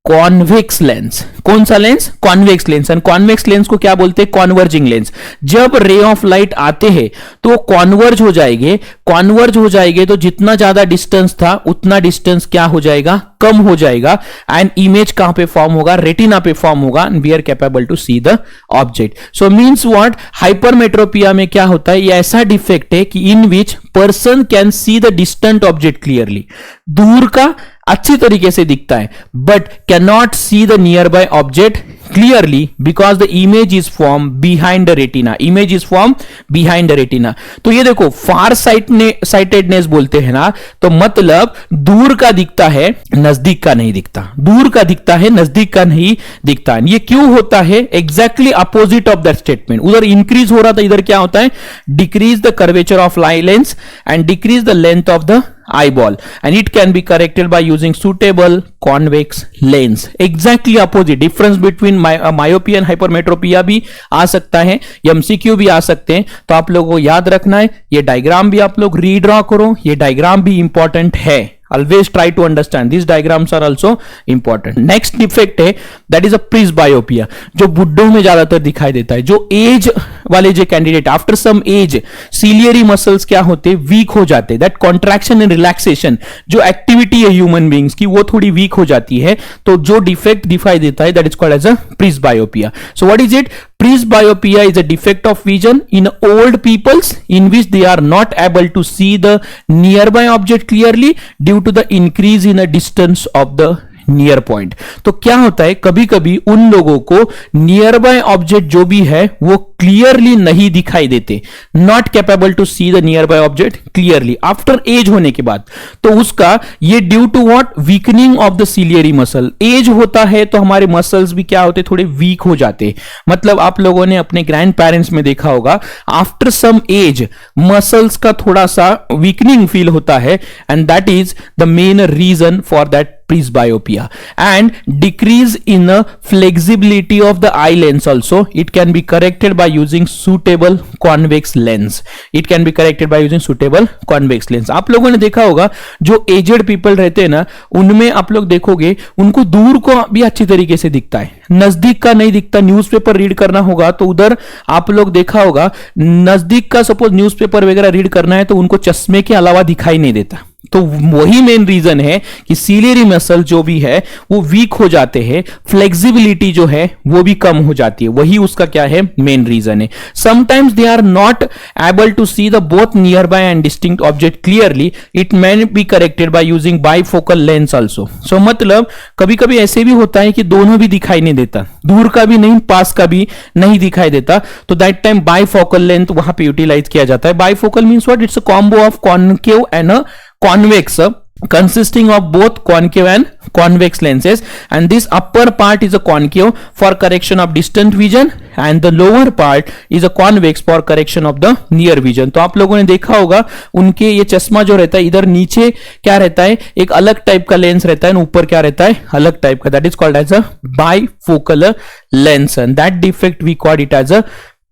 कॉन्वेक्स लेंस। कौन सा lens? Convex lens. And convex lens को क्या बोलते हैं? Converging lens. जब रे ऑफ लाइट आते हैं तो कॉन्वर्ज हो जाएंगे। कॉन्वर्ज हो जाएंगे तो जितना ज्यादा डिस्टेंस था उतना डिस्टेंस क्या हो जाएगा? कम हो जाएगा। एंड इमेज कहां पे फॉर्म होगा? रेटिना पे फॉर्म होगा and we are capable to see the object. So means what? Hypermetropia में क्या होता है? ये ऐसा डिफेक्ट है कि in which person can see the distant object clearly. दूर का अच्छी तरीके से दिखता है but cannot see the nearby object clearly because the image is form behind the retina. Image is form behind the retina. तो ये देखो फार साइटेडनेस बोलते हैं ना, तो मतलब दूर का दिखता है, नजदीक का नहीं दिखता। दूर का दिखता है, नजदीक का नहीं दिखता। ये क्यों होता है? Exactly opposite of that statement. उधर इंक्रीज हो रहा था, इधर क्या होता है? Decrease the curvature of lie lens and decrease the length of the eyeball and it can be corrected by using suitable convex lens. Exactly opposite. Difference between myopia and hypermetropia भी आ सकता है, MCQ भी आ सकते हैं। तो आप लोगों को याद रखना है, ये डायग्राम भी आप लोग रीड्रॉ करो। ये डायग्राम भी इंपॉर्टेंट है। Always try to understand. These diagrams are also important. Next defect है that is a presbyopia, जो बुड्ढों में ज्यादातर दिखाई देता है। जो एज वाले जो candidate after some age ciliary muscles क्या होते हैं? वीक हो जाते हैं। दैट कॉन्ट्रैक्शन एंड रिलैक्सेशन जो एक्टिविटी है ह्यूमन बींग्स की वो थोड़ी वीक हो जाती है। तो जो डिफेक्ट दिखाई देता है that is called as a presbyopia. So what is it? Presbyopia is a defect of vision in old peoples in which they are not able to see the nearby object clearly due to the increase in the distance of the near point. तो क्या होता है? कभी कभी उन लोगों को near by object जो भी है वो क्लियरली नहीं दिखाई देते। Not capable to see the nearby object clearly after age होने के बाद। तो उसका ये due to what? Weakening of the ciliary muscle. Age होता है तो हमारे मसल्स भी क्या होते? थोड़े वीक हो जाते। मतलब आप लोगों ने अपने ग्रैंड पेरेंट्स में देखा होगा, आफ्टर सम एज मसल्स का थोड़ा सा वीकनिंग फील होता है and that is the main reason for that presbyopia. And decrease in the flexibility of the eye lens also, it can be corrected by using suitable convex lens. It can be corrected by using suitable convex lens. आप लोगों ने देखा होगा जो aged people रहते हैं ना, उनमें आप लोग देखोगे उनको दूर को भी अच्छी तरीके से दिखता है, नजदीक का नहीं दिखता। न्यूज़पेपर रीड करना होगा तो उधर आप लोग देखा होगा नजदीक का सपोज न्यूज़पेपर वगैरह रीड करना है तो उनको चश्मे के अलावा दिखाई नहीं देता। तो वही मेन रीजन है कि सीलियरी मसल जो भी है वो वीक हो जाते हैं, फ्लेक्सिबिलिटी जो है वो भी कम हो जाती है। वही उसका क्या है? मेन रीजन है। Sometimes they are not able to see the both nearby and distinct object clearly. It may be corrected by using bifocal lens also. So मतलब कभी कभी ऐसे भी होता है कि दोनों भी दिखाई नहीं देता, दूर का भी नहीं, पास का भी नहीं दिखाई देता। तो दैट टाइम बाइफोकल लेंथ वहां पे यूटिलाइज किया जाता है। Bifocal means what? It's a combo of concave and a convex consisting of both concave and convex lenses, and this upper part is a concave for correction of distant vision and the lower part is a convex for correction of the near vision. तो आप लोगों ने देखा होगा उनके ये चश्मा जो रहता है इधर नीचे क्या रहता है? एक अलग टाइप का लेंस रहता है, ऊपर क्या रहता है? अलग टाइप का। That is called as a bifocal lens and that defect we call it as a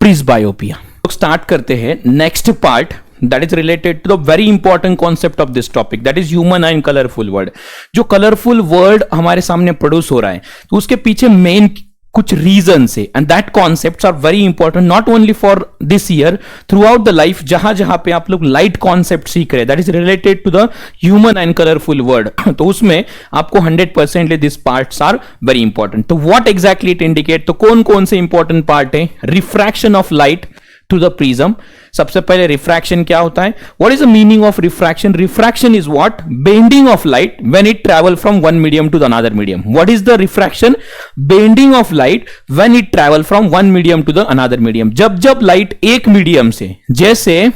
presbyopia. तो स्टार्ट करते हैं next part that is related to the very important concept of this topic, that is human eye colorful world. जो colorful world हमारे सामने produce हो रहा है तो उसके पीछे मेन कुछ रीजन है and that concepts are very important not only for this year, throughout the life. जहां जहां पे आप लोग लाइट कॉन्सेप्ट सीख रहे हैं that is related to the human and colourful world, तो उसमें आपको 100% this parts are very important. तो व्हाट एग्जैक्टली इट इंडिकेट? तो कौन कौन से इंपॉर्टेंट पार्ट है? Refraction of light to the prism. सबसे पहले रिफ्रैक्शन क्या होता है? What is the meaning of refraction? Refraction is what? Bending of light when it travel from one medium to the another medium. What is the refraction? Bending of light when it travel from one medium to the another medium. जब जब light एक medium से, जैसे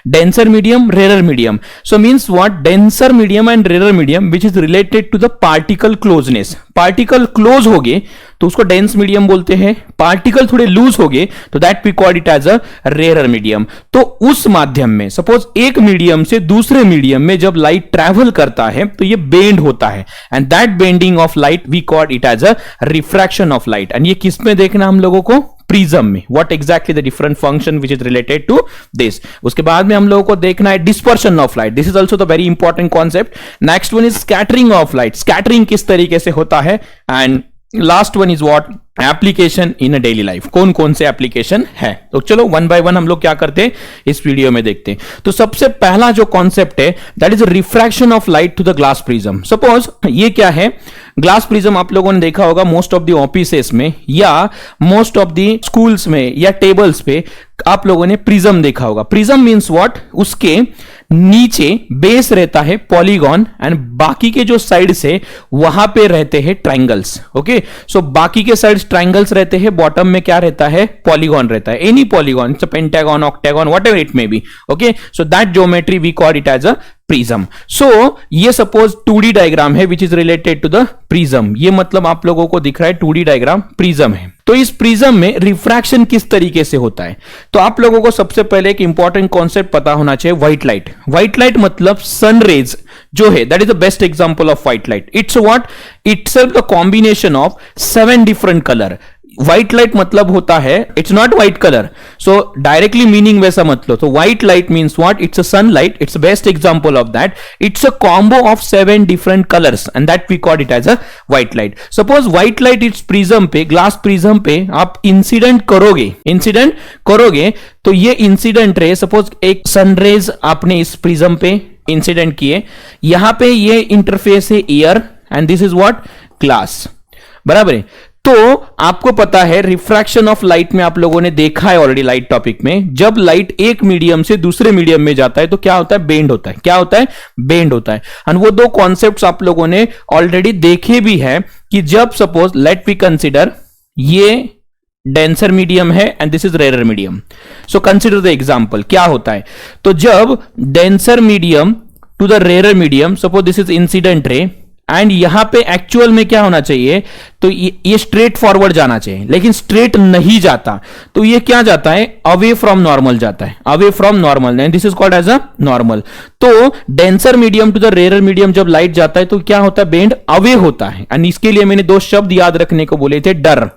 denser medium, rarer medium. So means what? Denser medium and rarer medium which is related to the particle closeness. Particle close हो गए तो उसको dense medium बोलते हैं, पार्टिकल थोड़े लूज हो गए तो that we called it as a rare medium. तो उस माध्यम में सपोज एक मीडियम से दूसरे मीडियम में जब लाइट ट्रैवल करता है तो ये बेंड होता है and that bending of light we called it as a refraction of light. And ये किस में देखना हम लोगों को? प्रिज्म में. What exactly the different function which is related to this. उसके बाद में हम लोगों को देखना है dispersion of light. This is also the very important concept. Next one is scattering of light. Scattering किस तरीके से होता है. And last one is what? Application in a daily life. कौन कौन से एप्लीकेशन है. तो चलो वन बाय वन हम लोग क्या करते हैं इस वीडियो में देखते हैं. तो सबसे पहला जो कॉन्सेप्ट है that is refraction of light to the glass prism. Suppose ये क्या है? ग्लास प्रिज्म आप लोगों ने देखा होगा मोस्ट ऑफ द ऑफिसेस में या मोस्ट ऑफ द स्कूल्स में या टेबल्स पे आप लोगों ने प्रिज्म देखा होगा. Prism means what? उसके नीचे बेस रहता है पॉलीगॉन एंड बाकी के जो साइड्स है वहां पे रहते हैं ट्रायंगल्स. ओके, सो बाकी के साइड्स ट्रायंगल्स रहते हैं, बॉटम में क्या रहता है? पॉलीगॉन रहता है. Any polygon, it's a pentagon, octagon, whatever it may be. Okay, so that geometry we call it as a prism. So ये सपोज 2D डायग्राम है which is related to the prism. ये मतलब आप लोगों को दिख रहा है 2D डायग्राम प्रिज्म है. तो इस प्रिज्म में रिफ्रैक्शन किस तरीके से होता है? तो आप लोगों को सबसे पहले एक इंपॉर्टेंट कॉन्सेप्ट पता होना चाहिए. White light. व्हाइट लाइट मतलब सन रेज जो है that is the best example of white light. It's what? Itself the combination of 7 different colour. White light मतलब होता है it's not white colour. So directly meaning वैसा मत लो. तो white light means what? It's a sunlight. It's best example of that. It's a combo of 7 different colours and that we call it as a white light. Suppose white light it's prism पे, glass prism पे आप incident करोगे तो ये incident ray suppose एक sun rays आपने इस prism पे इंसिडेंट किए. यहां पे ये इंटरफेस है air and this is what? Glass. बराबर है. तो आपको पता है रिफ्रैक्शन ऑफ लाइट में आप लोगों ने देखा है ऑलरेडी लाइट टॉपिक में, जब लाइट एक मीडियम से दूसरे मीडियम में जाता है तो क्या होता है? बेंड होता है. क्या होता है? बेंड होता है. एंड वो दो कॉन्सेप्ट्स आप लोगों ने ऑलरेडी देखे भी है कि जब सपोज लेट वी कंसीडर ये डेंसर मीडियम है and this is rare medium. So consider the example. क्या होता है? तो जब denser medium to the rare medium, suppose this is incident ray and यहां पे एक्चुअल में क्या होना चाहिए? तो ये स्ट्रेट फॉरवर्ड जाना चाहिए लेकिन स्ट्रेट नहीं जाता. तो ये क्या जाता है? अवे फ्रॉम नॉर्मल जाता है. Away from normal and this is called as a normal. तो denser medium to the rare medium जब लाइट जाता है तो क्या होता है? बेंड अवे होता है. एंड इसके लिए मैंने 2 शब्द याद रखने को बोले थे. डर.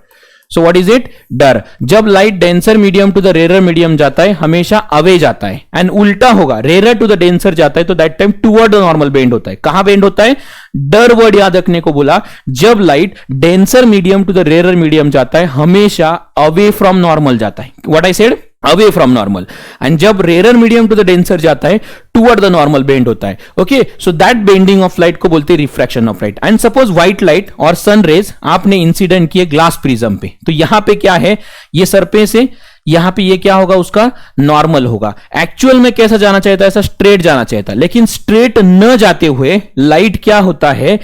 So what is it? डर. जब light denser medium to the rare medium जाता है हमेशा अवे जाता है एंड उल्टा होगा, रेयर टू द डेंसर जाता है तो that time toward the normal bend होता है. कहां बेंड होता है? डर वर्ड याद रखने को बोला. जब light denser medium to the rare medium जाता है हमेशा अवे फ्रॉम नॉर्मल जाता है. What I said? Away from normal. And जब rare medium to the denser जाता है टुवर्ड द नॉर्मल बेंड होता है. Okay, so that bending of light को बोलते हैं refraction of light. And suppose white light और सन रेज आपने इंसिडेंट किए ग्लास प्रिज्म पे, तो यहां पे क्या है? ये सरफेस है, यहां पे ये क्या होगा? उसका नॉर्मल होगा. एक्चुअल में कैसा जाना चाहिए था? ऐसा स्ट्रेट जाना चाहिए था, लेकिन स्ट्रेट न जाते हुए लाइट क्या होता है?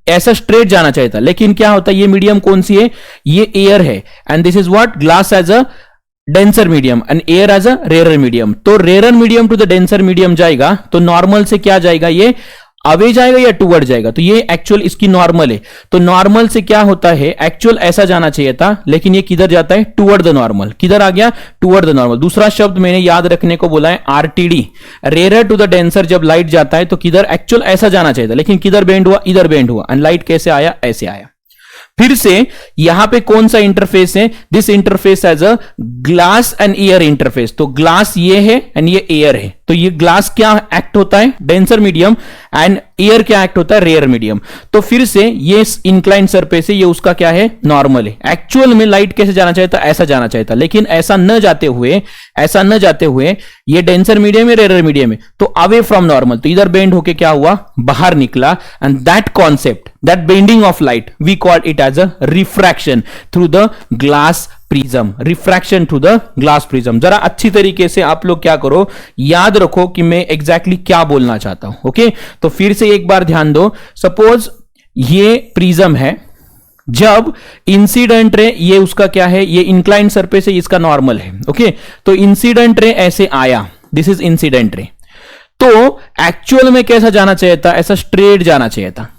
ऐसा स्ट्रेट जाना चाहिए था, लेकिन क्या होता है? ये मीडियम कौन सी है? ये एयर है and this is what? Glass as a denser medium and air as a rare medium. तो rare medium to the denser medium जाएगा तो नॉर्मल से क्या जाएगा? ये अवे जाएगा या टुवर्ड जाएगा? तो ये एक्चुअल इसकी नॉर्मल है. तो नॉर्मल से क्या होता है? एक्चुअल ऐसा जाना चाहिए था लेकिन ये किधर जाता है? Toward the normal. किधर आ गया? Toward the normal. दूसरा शब्द मैंने याद रखने को बोला है RTD. Rare to the denser जब लाइट जाता है तो किधर? एक्चुअल ऐसा जाना चाहिए था लेकिन किधर बेंड हुआ? इधर बेंड हुआ. एंड लाइट कैसे आया? ऐसे आया. फिर से यहां पे कौन सा इंटरफेस है? This interface as a glass and air interface. तो ग्लास ये है एंड ये एयर है. तो ये ग्लास क्या एक्ट होता है? Denser medium. एंड एयर क्या एक्ट होता है? Rare medium. तो फिर से ये इंक्लाइंड सरफेस है, ये उसका क्या है? नॉर्मल है. एक्चुअल में लाइट कैसे जाना चाहिए था? ऐसा जाना चाहिए था, लेकिन ऐसा न जाते हुए ये डेंसर मीडियम है, रेयर मीडियम है, तो अवे फ्रॉम नॉर्मल. तो इधर बेंड होके क्या हुआ? बाहर निकला. And that concept, that bending of light we call it as a refraction through the glass prism. Refraction through the glass prism. जरा अच्छी तरीके से आप लोग क्या करो, याद रखो कि मैं एग्जैक्टली क्या बोलना चाहता हूं. ओके, तो फिर से एक बार ध्यान दो. सपोज ये प्रिज्म है, जब इंसिडेंट रे ये उसका क्या है? ये इंक्लाइंड सरफेस है, इसका नॉर्मल है. ओके, तो इंसिडेंट रे ऐसे आया दिस इज इंसिडेंट रे। तो एक्चुअल में कैसा जाना चाहिए था, ऐसा स्ट्रेट जाना चाहिए था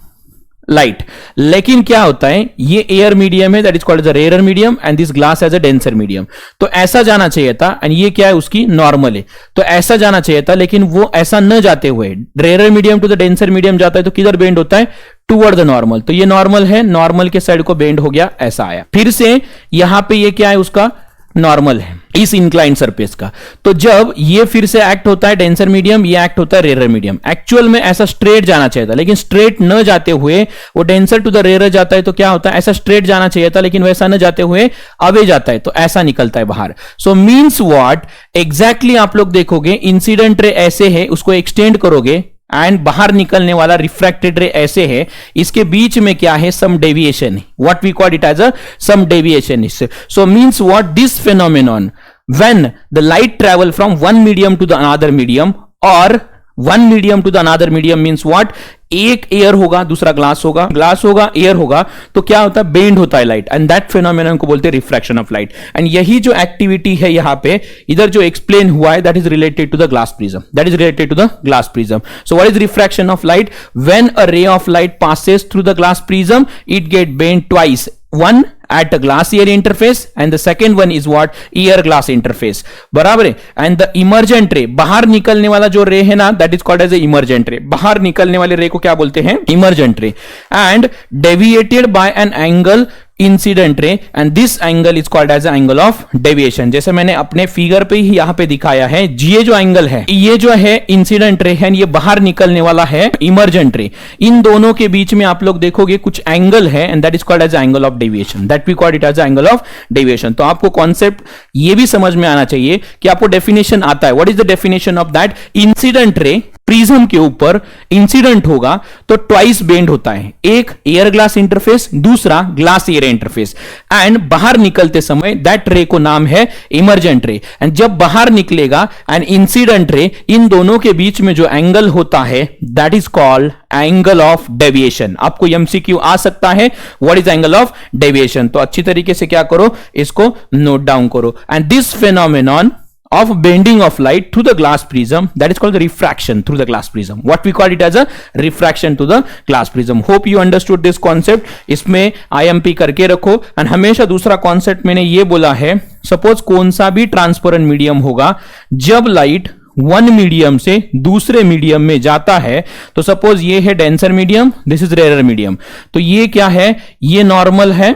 लाइट, लेकिन क्या होता है, ये एयर मीडियम है, that is called as a rare medium and this glass as a denser medium. तो ऐसा जाना चाहिए था, एंड ये क्या है, उसकी नॉर्मल है, तो ऐसा जाना चाहिए था, लेकिन वो ऐसा न जाते हुए rare medium to the denser medium जाता है तो किधर बेंड होता है, टूवर्ड द नॉर्मल। तो ये नॉर्मल है, नॉर्मल के साइड को बेंड हो गया, ऐसा आया। फिर से यहां पे ये क्या है, उसका नॉर्मल है इस इंक्लाइंड सरफेस का। तो जब ये फिर से एक्ट होता है डेंसर मीडियम, ये एक्ट होता है रेयर मीडियम। एक्चुअल में ऐसा स्ट्रेट जाना चाहिए था, लेकिन स्ट्रेट न जाते हुए वो डेंसर टू द रेयर जाता है, तो क्या होता है, ऐसा स्ट्रेट जाना चाहिए था, लेकिन वैसा न जाते हुए अवे जाता है, तो ऐसा निकलता है बाहर। सो मीन्स व्हाट, एग्जैक्टली आप लोग देखोगे इंसिडेंट रे ऐसे है, उसको एक्सटेंड करोगे एंड बाहर निकलने वाला रिफ्रैक्टेड रे ऐसे है, इसके बीच में क्या है, सम डेविएशन है, what we call it as a some deviation is. So means what, this phenomenon when the light travel from one medium to the another medium और one medium to the another medium means what, एक air होगा दूसरा glass होगा, glass होगा air होगा, तो क्या होता है, बेंड होता है लाइट, एंड दैट फेनोमेनन को बोलते हैं रिफ्रैक्शन ऑफ लाइट। एंड यही जो एक्टिविटी है यहां पे इधर जो एक्सप्लेन हुआ है, that is related to the glass prism, that is related to the glass prism. So what is refraction of light, when a ray of light passes through the glass prism, it get bent twice, one at a glass ear interface and the second one is what, ear glass interface, बराबर है। and the emergent ray, बाहर निकलने वाला जो रे है ना, that is called as a emergent ray, बाहर निकलने वाले रे को क्या बोलते हैं, emergent ray, and deviated by an angle incident ray and this angle is called as angle of deviation. जैसे मैंने अपने फिगर पे ही यहां पे दिखाया है, ये जो एंगल है, ये जो है इंसिडेंट रे है, ये बाहर निकलने वाला है इमर्जेंट रे। इन दोनों के बीच में आप लोग देखोगे कुछ एंगल है and that is called as angle of deviation, that we called it as angle of deviation. तो आपको कॉन्सेप्ट ये भी समझ में आना चाहिए कि आपको डेफिनेशन आता है, what is the definition of that, incident ray prism के ऊपर इंसिडेंट होगा तो ट्वाइस बेंड होता है, एक एयर ग्लास इंटरफेस, दूसरा ग्लास एयर इंटरफेस, एंड बाहर निकलते समय दैट रे को नाम है इमर्जेंट रे। एंड जब बाहर निकलेगा एंड इंसिडेंट रे, इन दोनों के बीच में जो एंगल होता है that is called angle of deviation. आपको एमसीक्यू आ सकता है, what is angle of deviation, तो अच्छी तरीके से क्या करो, इसको नोट डाउन करो। And this phenomenon of bending of light through the glass prism, that is called the refraction through the glass prism, what we call it as a refraction to the glass prism. Hope you understood this concept. इसमें IMP करके रखो। And हमेशा दूसरा concept मैंने ये बोला है, suppose कौन सा भी ट्रांसपेरेंट मीडियम होगा, जब लाइट वन मीडियम से दूसरे मीडियम में जाता है, तो सपोज ये है denser medium, this is rare medium, तो ये क्या है, ये नॉर्मल है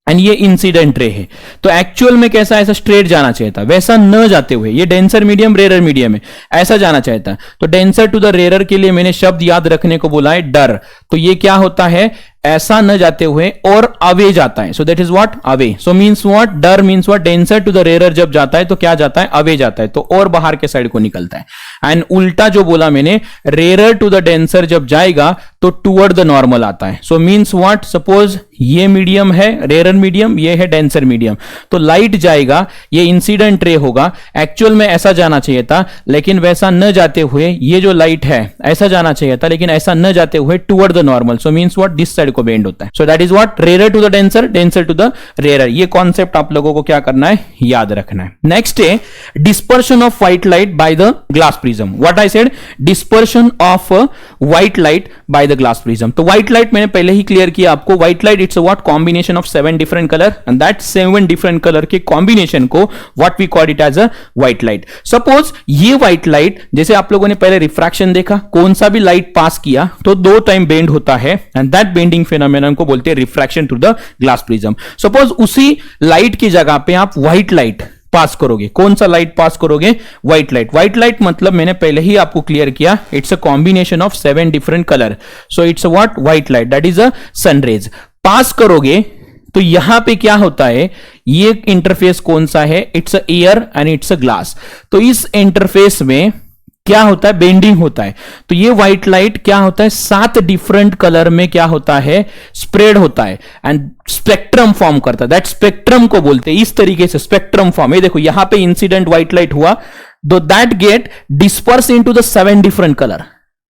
एंड ये इंसिडेंट रे है। तो एक्चुअल में कैसा, ऐसा स्ट्रेट जाना चाहिए था, वैसा न जाते हुए, ये डेंसर मीडियम रेयर मीडियम है, ऐसा जाना चाहिए था। तो डेंसर टू द रेयर के लिए मैंने शब्द याद रखने को बोला है डर, तो ये क्या होता है, ऐसा न जाते हुए और अवे जाता है, so that is what, away. So means what, डर means what, denser to the rare जब जाता है तो क्या जाता है, अवे जाता है, तो और बाहर के साइड को निकलता है। एंड उल्टा जो बोला मैंने, रेयर टू द डेंसर जब जाएगा तो टूवर्ड द नॉर्मल आता है। सो मींस व्हाट, सपोज ये मीडियम है रेयर मीडियम, ये है डेंसर मीडियम, तो लाइट जाएगा, ये इंसिडेंट रे होगा, एक्चुअल में ऐसा जाना चाहिए था, लेकिन वैसा न जाते हुए, ये जो लाइट है ऐसा जाना चाहिए था, लेकिन ऐसा न जाते हुए toward the normal. So means what, this side को बेंड होता है। So that is what, rare to the denser, denser to the rare. ये कॉन्सेप्ट आप लोगों को क्या करना है, याद रखना है। नेक्स्ट है dispersion of white light by the glass prism. What I said, dispersion of white light by the glass prism. तो व्हाइट लाइट मैंने पहले ही क्लियर किया आपको, white light it's what, combination of 7 different colour, and that 7 different colour के combination को what we call it as a white light. Suppose ये white light, जैसे आप लोगों ने पहले रिफ्रैक्शन देखा, कौन सा भी लाइट पास किया तो 2 टाइम बेंड होता है, एंड दैट बेंडिंग फेनोमेनन को बोलते हैं refraction through the glass prism. Suppose उसी लाइट की जगह पे आप व्हाइट लाइट पास करोगे, कौन सा लाइट पास करोगे, व्हाइट लाइट। व्हाइट लाइट मतलब मैंने पहले ही आपको क्लियर किया, it's a combination of 7 different colour, so it's what, white light, that is a sunrays. Pass करोगे तो यहां पे क्या होता है, ये इंटरफेस कौन सा है, it's a air and it's a glass. तो इस इंटरफेस में क्या होता है, बेंडिंग होता है। तो ये व्हाइट लाइट क्या होता है, 7 डिफरेंट कलर में क्या होता है, स्प्रेड होता है एंड स्पेक्ट्रम फॉर्म करता है। दैट स्पेक्ट्रम को बोलते हैं, इस तरीके से स्पेक्ट्रम फॉर्म। ये देखो यहां पे इंसिडेंट व्हाइट लाइट हुआ, दो that get disperse into the 7 different colour,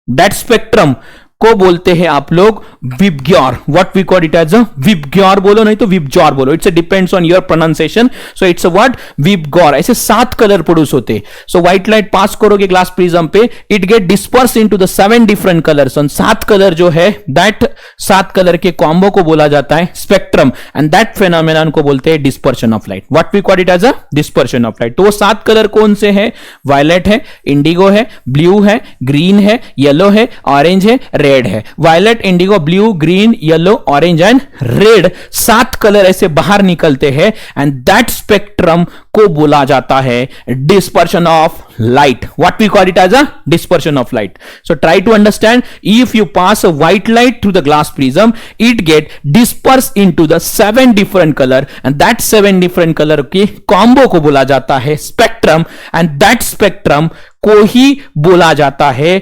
that spectrum को बोलते हैं आप लोग VIBGYOR. What we call it as a VIBGYOR बोलो, नहीं तो विबजॉर बोलो. It's depends on your pronunciation. So it's a what VIBGYOR. ऐसे 7 कलर प्रोड्यूस होते. सो व्हाइट लाइट पास करोगे ग्लास प्रिज्म पे, it get disperse into the 7 different colours. 7 colour जो है दैट 7 कलर के कॉम्बो को बोला जाता है स्पेक्ट्रम, एंड दैट फेनोमेनन को बोलते हैं dispersion of light. What we call it as a dispersion of light. तो वो 7 कलर कौन से हैं? वायलेट है, इंडिगो है, ब्लू है, ग्रीन है, येलो है, ऑरेंज है, रेड है. Violet, indigo, blue, green, yellow, orange and red 7 colour ऐसे बाहर निकलते हैं, एंड दैट स्पेक्ट्रम को बोला जाता है dispersion of light. What we call it as a dispersion of light. So try to understand, if you pass a white light through the glass prism, it get dispersed into the 7 different color, and that 7 different color के combo को बोला जाता है spectrum, and that spectrum को ही बोला जाता है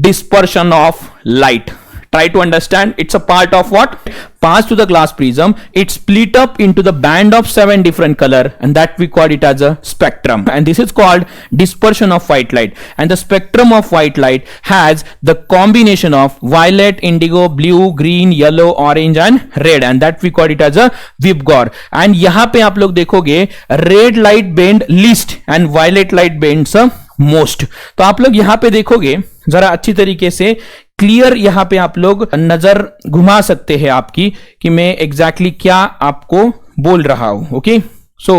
dispersion of light. Try to understand, it's a part of what? Pass through the glass prism, it split up into the band of 7 different color, and that we call it as a spectrum, and this is called dispersion of white light. And the spectrum of white light has the combination of violet, indigo, blue, green, yellow, orange and red, and that we call it as a VIBGYOR. and यहां पे आप लोग देखोगे red light bend least and violet light bends most. तो आप लोग यहां पे देखोगे जरा अच्छी तरीके से क्लियर, यहां पे आप लोग नजर घुमा सकते हैं आपकी कि मैं एग्जैक्टली क्या आपको बोल रहा हूं. Okay, so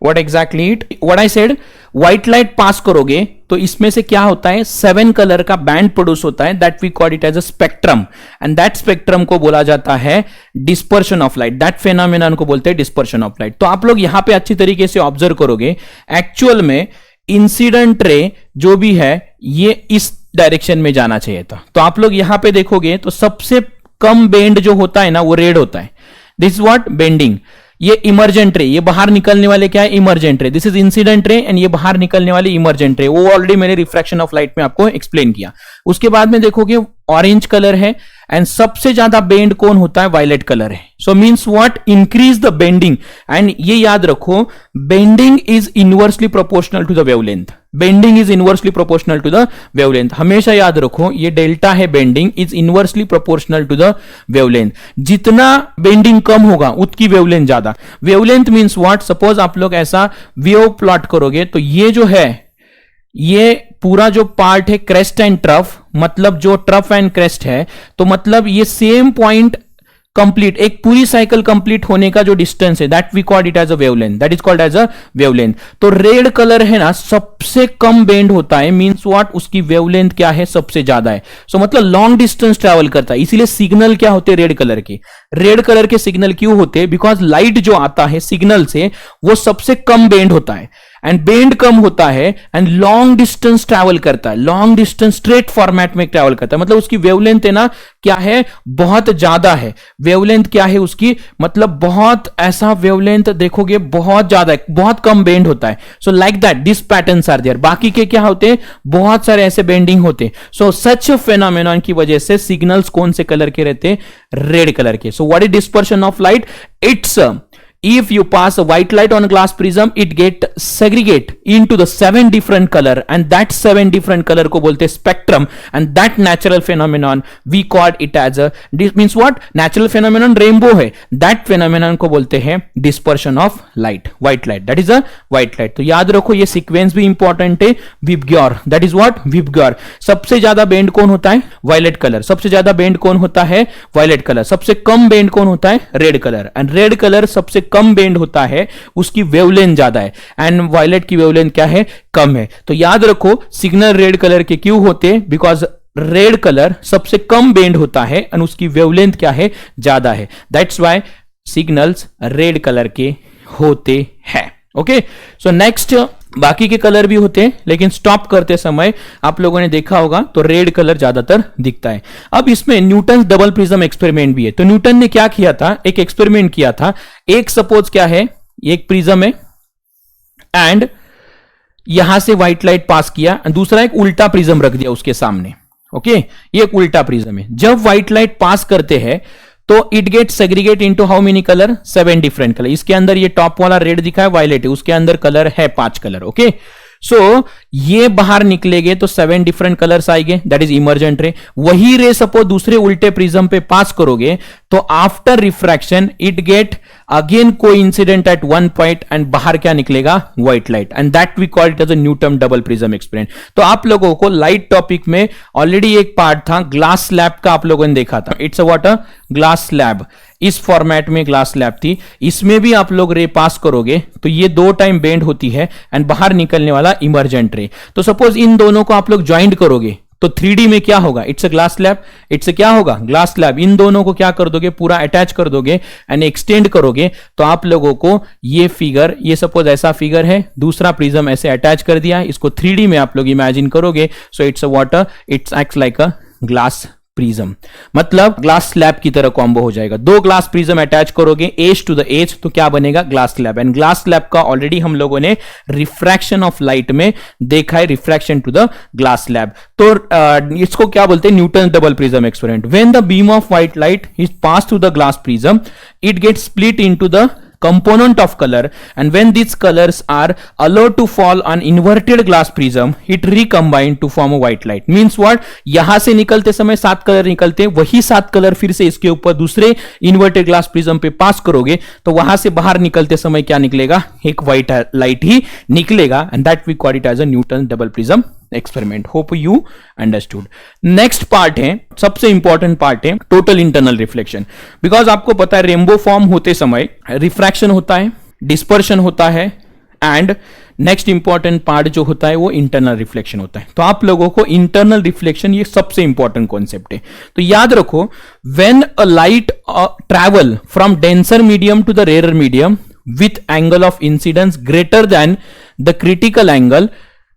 what exactly it what I said, white light pass करोगे तो इसमें से क्या होता है, 7 कलर का बैंड प्रोड्यूस होता है, that we call it as a spectrum, and that spectrum को बोला जाता है dispersion of light. That phenomenon को बोलते हैं डिस्पर्शन ऑफ लाइट. तो आप लोग यहां पे अच्छी तरीके से ऑब्जर्व करोगे, एक्चुअल में इंसिडेंट रे जो भी है ये इस डायरेक्शन में जाना चाहिए था. तो आप लोग यहां पे देखोगे तो सबसे कम बेंड जो होता है ना वो रेड होता है. This is what bending. ये इमर्जेंट रे, ये बाहर निकलने वाले क्या है, इमर्जेंट रे. This is incident ray, and ये बाहर निकलने वाले इमर्जेंट रे. वो ऑलरेडी मैंने रिफ्रैक्शन ऑफ लाइट में आपको एक्सप्लेन किया. उसके बाद में देखोगे ऑरेंज कलर है, एंड सबसे ज्यादा बेंड कौन होता है, वायलेट कलर है. So means what, increase the bending. And ये याद रखो, bending is inversely proportional to the wavelength. Bending is inversely proportional to the wavelength. हमेशा याद रखो, ये डेल्टा है, bending is inversely proportional to the wavelength. जितना बेंडिंग कम होगा उतनी वेवलेंथ ज्यादा. वेवलेंथ मींस व्हाट, सपोज आप लोग ऐसा वेव प्लॉट करोगे तो ये जो है, ये पूरा जो पार्ट है क्रेस्ट एंड ट्रफ, मतलब जो ट्रफ एंड क्रेस्ट है, तो मतलब ये सेम पॉइंट कंप्लीट, एक पूरी साइकिल कंप्लीट होने का जो डिस्टेंस है, that we called it as a wavelength. That is called as a wavelength. तो रेड कलर है ना, सबसे कम बेंड होता है, मींस व्हाट, उसकी वेवलेंथ क्या है, सबसे ज्यादा है. सो मतलब लॉन्ग डिस्टेंस ट्रैवल करता है. इसीलिए सिग्नल क्या होते हैं, रेड कलर के. रेड कलर के सिग्नल क्यों होते हैं, बिकॉज लाइट जो आता है सिग्नल से वो सबसे कम बेंड होता है, एंड बेंड कम होता है, एंड लॉन्ग डिस्टेंस ट्रैवल करता है. लॉन्ग डिस्टेंस स्ट्रेट फॉर्मेट में ट्रैवल करता है, मतलब उसकी वेवलेंथ है ना क्या है, बहुत ज्यादा है. वेवलेंथ क्या है उसकी, मतलब बहुत ऐसा वेवलेंथ देखोगे बहुत ज्यादा है, बहुत कम बेंड होता है. So like that this patterns are there. बाकी के क्या होते हैं, बहुत सारे ऐसे बेंडिंग होते हैं. सो सच फेनोमेनन की वजह से सिग्नल्स कौन से कलर के रहते हैं, रेड कलर के. सो what is dispersion of light, it's if you pass a white light on a glass prism, it get segregate into the 7 different color, and that 7 different color को बोलते हैं spectrum, and that natural phenomenon we called it as a, this means what, natural phenomenon rainbow है, that phenomenon को बोलते हैं dispersion of light, white light, that is a white light. तो याद रखो ये sequence भी important है, VIBGYOR, that is what, VIBGYOR. सबसे ज्यादा बेंड कौन होता है, वायलेट कलर. सबसे ज्यादा बेंड कौन होता है, वायलेट कलर. सबसे कम बेंड कौन होता है, red colour. And red colour सबसे कम बेंड होता है, उसकी वेवलेंथ ज्यादा है, एंड वायलेट की वेवलेंथ क्या है, कम है. तो याद रखो सिग्नल रेड कलर के क्यों होते हैं, बिकॉज रेड कलर सबसे कम बेंड होता है एंड उसकी वेवलेंथ क्या है, ज्यादा है. That's why signals red colour के होते हैं. ओके, सो नेक्स्ट बाकी के कलर भी होते हैं, लेकिन स्टॉप करते समय आप लोगों ने देखा होगा तो रेड कलर ज्यादातर दिखता है. अब इसमें न्यूटन डबल प्रिज्म एक्सपेरिमेंट भी है. तो न्यूटन ने क्या किया था, एक एक्सपेरिमेंट किया था. एक सपोज क्या है, एक प्रिज्म है एंड यहां से व्हाइट लाइट पास किया, दूसरा एक उल्टा प्रिज्म रख दिया उसके सामने. ओके, ये एक उल्टा प्रिज्म है. जब व्हाइट लाइट पास करते हैं तो it gate segregate into how many colour, 7 different colour. इसके अंदर ये टॉप वाला रेड दिखा है, वायलेट है, उसके अंदर कलर है 5 कलर. ओके, सो ये बाहर निकलेगे तो 7 डिफरेंट कलर्स आएंगे, दैट इज इमर्जेंट रे। वही रे सपोज दूसरे उल्टे प्रिज्म पे पास करोगे तो after refraction it get again coincident at one point and बाहर क्या निकलेगा, white light, and that we call it as a Newton double prism experiment. तो आप लोगों को लाइट टॉपिक में ऑलरेडी एक पार्ट था ग्लास स्लैब का, आप लोगों ने देखा था, it's a what, a glass slab. इस फॉर्मेट में ग्लास स्लैब थी, इसमें भी आप लोग रे पास करोगे तो ये 2 टाइम बेंड होती है एंड बाहर निकलने वाला इमर्जेंट रे। तो सपोज इन दोनों को आप लोग ज्वाइंट करोगे तो 3D में क्या होगा, it's a glass slab, it's क्या होगा, ग्लास स्लैब। इन दोनों को क्या कर दोगे, पूरा अटैच कर दोगे एंड एक्सटेंड करोगे तो आप लोगों को ये फिगर, ये सपोज ऐसा फिगर है, दूसरा प्रिज्म ऐसे अटैच कर दिया, इसको 3D में आप लोग इमेजिन करोगे, so it's a water, it's act like a glass prism, मतलब ग्लास स्लैब की तरह कॉम्बो हो जाएगा। 2 ग्लास प्रिज्म अटैच करोगे एज टू द एज तो क्या बनेगा, glass slab. And glass slab का ऑलरेडी हम लोगों ने रिफ्रैक्शन ऑफ लाइट में देखा है, refraction to the glass slab. तो इसको क्या बोलते हैं, Newton double prism experiment. When the beam of white light is pass through the glass prism it gets split into the component of color, and when these colors are allowed to fall on inverted glass prism it recombine to form a white light। means what, यहां से निकलते समय 7 colour निकलते, वही 7 colour फिर से इसके ऊपर दूसरे इन्वर्टेड ग्लास प्रिज्म पे पास करोगे तो वहां से बाहर निकलते समय क्या निकलेगा, एक व्हाइट लाइट ही निकलेगा, and that we call it as a Newton double prism experiment. Hope you understood. Next part है, सबसे इंपॉर्टेंट पार्ट है, टोटल इंटरनल रिफ्लेक्शन। बिकॉज आपको पता है रेनबो फॉर्म होते समय रिफ्रैक्शन होता है, डिस्पर्शन होता है, एंड नेक्स्ट इंपॉर्टेंट पार्ट जो होता है वो इंटरनल रिफ्लेक्शन होता है। तो आप लोगों को इंटरनल रिफ्लेक्शन ये सबसे इंपॉर्टेंट कॉन्सेप्ट है। तो याद रखो, when a light travel from denser medium to the rare medium with angle of incidence greater than the critical angle,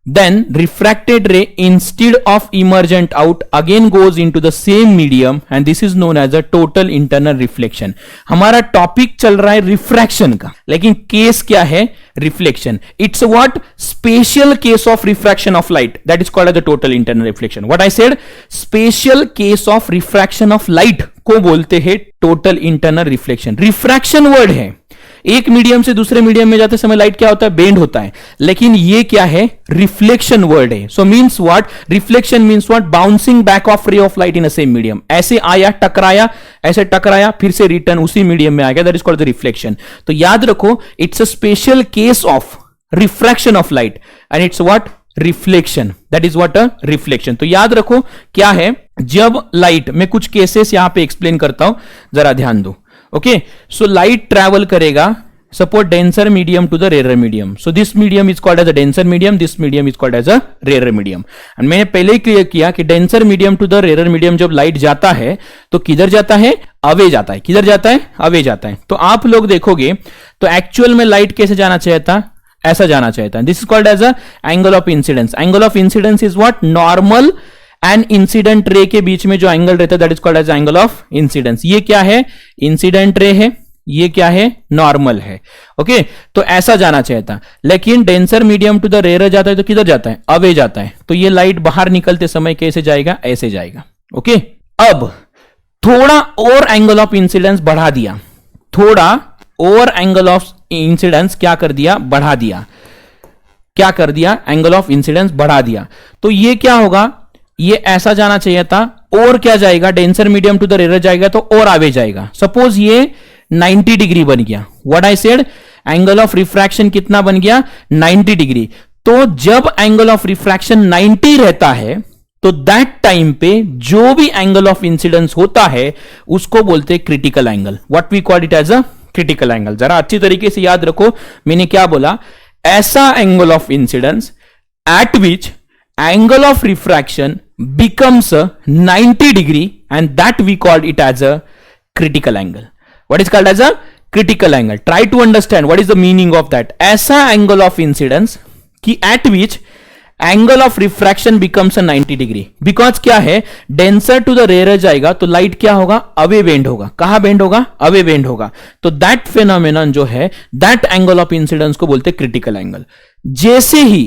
then refracted ray instead of emergent out again goes into the same medium and this is known as a total internal reflection। हमारा topic चल रहा है refraction का, लेकिन case क्या है, reflection. It's what, special case of refraction of light, that is called as the total internal reflection. What I said, special case of refraction of light को बोलते हैं total internal reflection. Refraction word है, एक medium से दूसरे medium में जाते समय लाइट क्या होता है, बेंड होता है, लेकिन ये क्या है, रिफ्लेक्शन वर्ड है। So means what, reflection means what, bouncing back of रे of light in a same medium. ऐसे आया, टकराया, ऐसे टकराया, फिर से रिटर्न उसी मीडियम में आ गया, that is called the reflection. तो याद रखो, it's a special case of refraction of light and it's what, reflection, that is what, a reflection. तो याद रखो क्या है, जब लाइट, मैं कुछ केसेस यहां पे एक्सप्लेन करता हूं, जरा ध्यान दो। ओके, सो लाइट ट्रैवल करेगा, suppose denser medium to the rare medium, so this medium is called as a denser medium, this medium is called as a rare medium. And मैंने पहले ही क्लियर किया कि denser medium to the rare medium जब light जाता है तो किधर जाता है, अवे जाता है। किधर जाता है, अवे जाता है। तो आप लोग देखोगे तो एक्चुअल में लाइट कैसे जाना चाहिए था, ऐसा जाना चाहिए था। This is called as a angle of incidence. Angle of incidence is what, normal and incident ray के बीच में जो एंगल रहता है that is called as angle of incidence. ये क्या है, इंसिडेंट रे है, ये क्या है, नॉर्मल है। ओके, तो ऐसा जाना चाहिए था, लेकिन denser medium to the rare जाता है तो किधर जाता है, अवे जाता है। तो ये लाइट बाहर निकलते समय कैसे जाएगा, ऐसे जाएगा। ओके, अब थोड़ा और एंगल ऑफ इंसिडेंस बढ़ा दिया, थोड़ा और एंगल ऑफ इंसिडेंस क्या कर दिया, बढ़ा दिया। क्या कर दिया, एंगल ऑफ इंसिडेंस बढ़ा दिया। तो ये क्या होगा, ये ऐसा जाना चाहिए था, और क्या जाएगा, denser medium to the rare जाएगा तो और आगे जाएगा। सपोज ये 90 डिग्री बन गया, what I said, angle of refraction कितना बन गया, 90 डिग्री। तो जब एंगल ऑफ रिफ्रैक्शन 90 रहता है तो दैट टाइम पे जो भी एंगल ऑफ इंसिडेंस होता है उसको बोलते हैं critical angle. What we call it as a critical angle. जरा अच्छी तरीके से याद रखो, मैंने क्या बोला, ऐसा angle of incidence at which angle of refraction becomes a 90 degree and that we call it as a critical angle. What is called as a critical angle? Try to understand what is the meaning of that. ऐसा angle of incidence कि at which angle of refraction becomes a 90 degree. Because क्या है, denser to the rarer जाएगा तो light क्या होगा, away bend होगा। कहाँ bend होगा, away bend होगा। तो that phenomenon जो है, that angle of incidence को बोलते critical angle। जैसे ही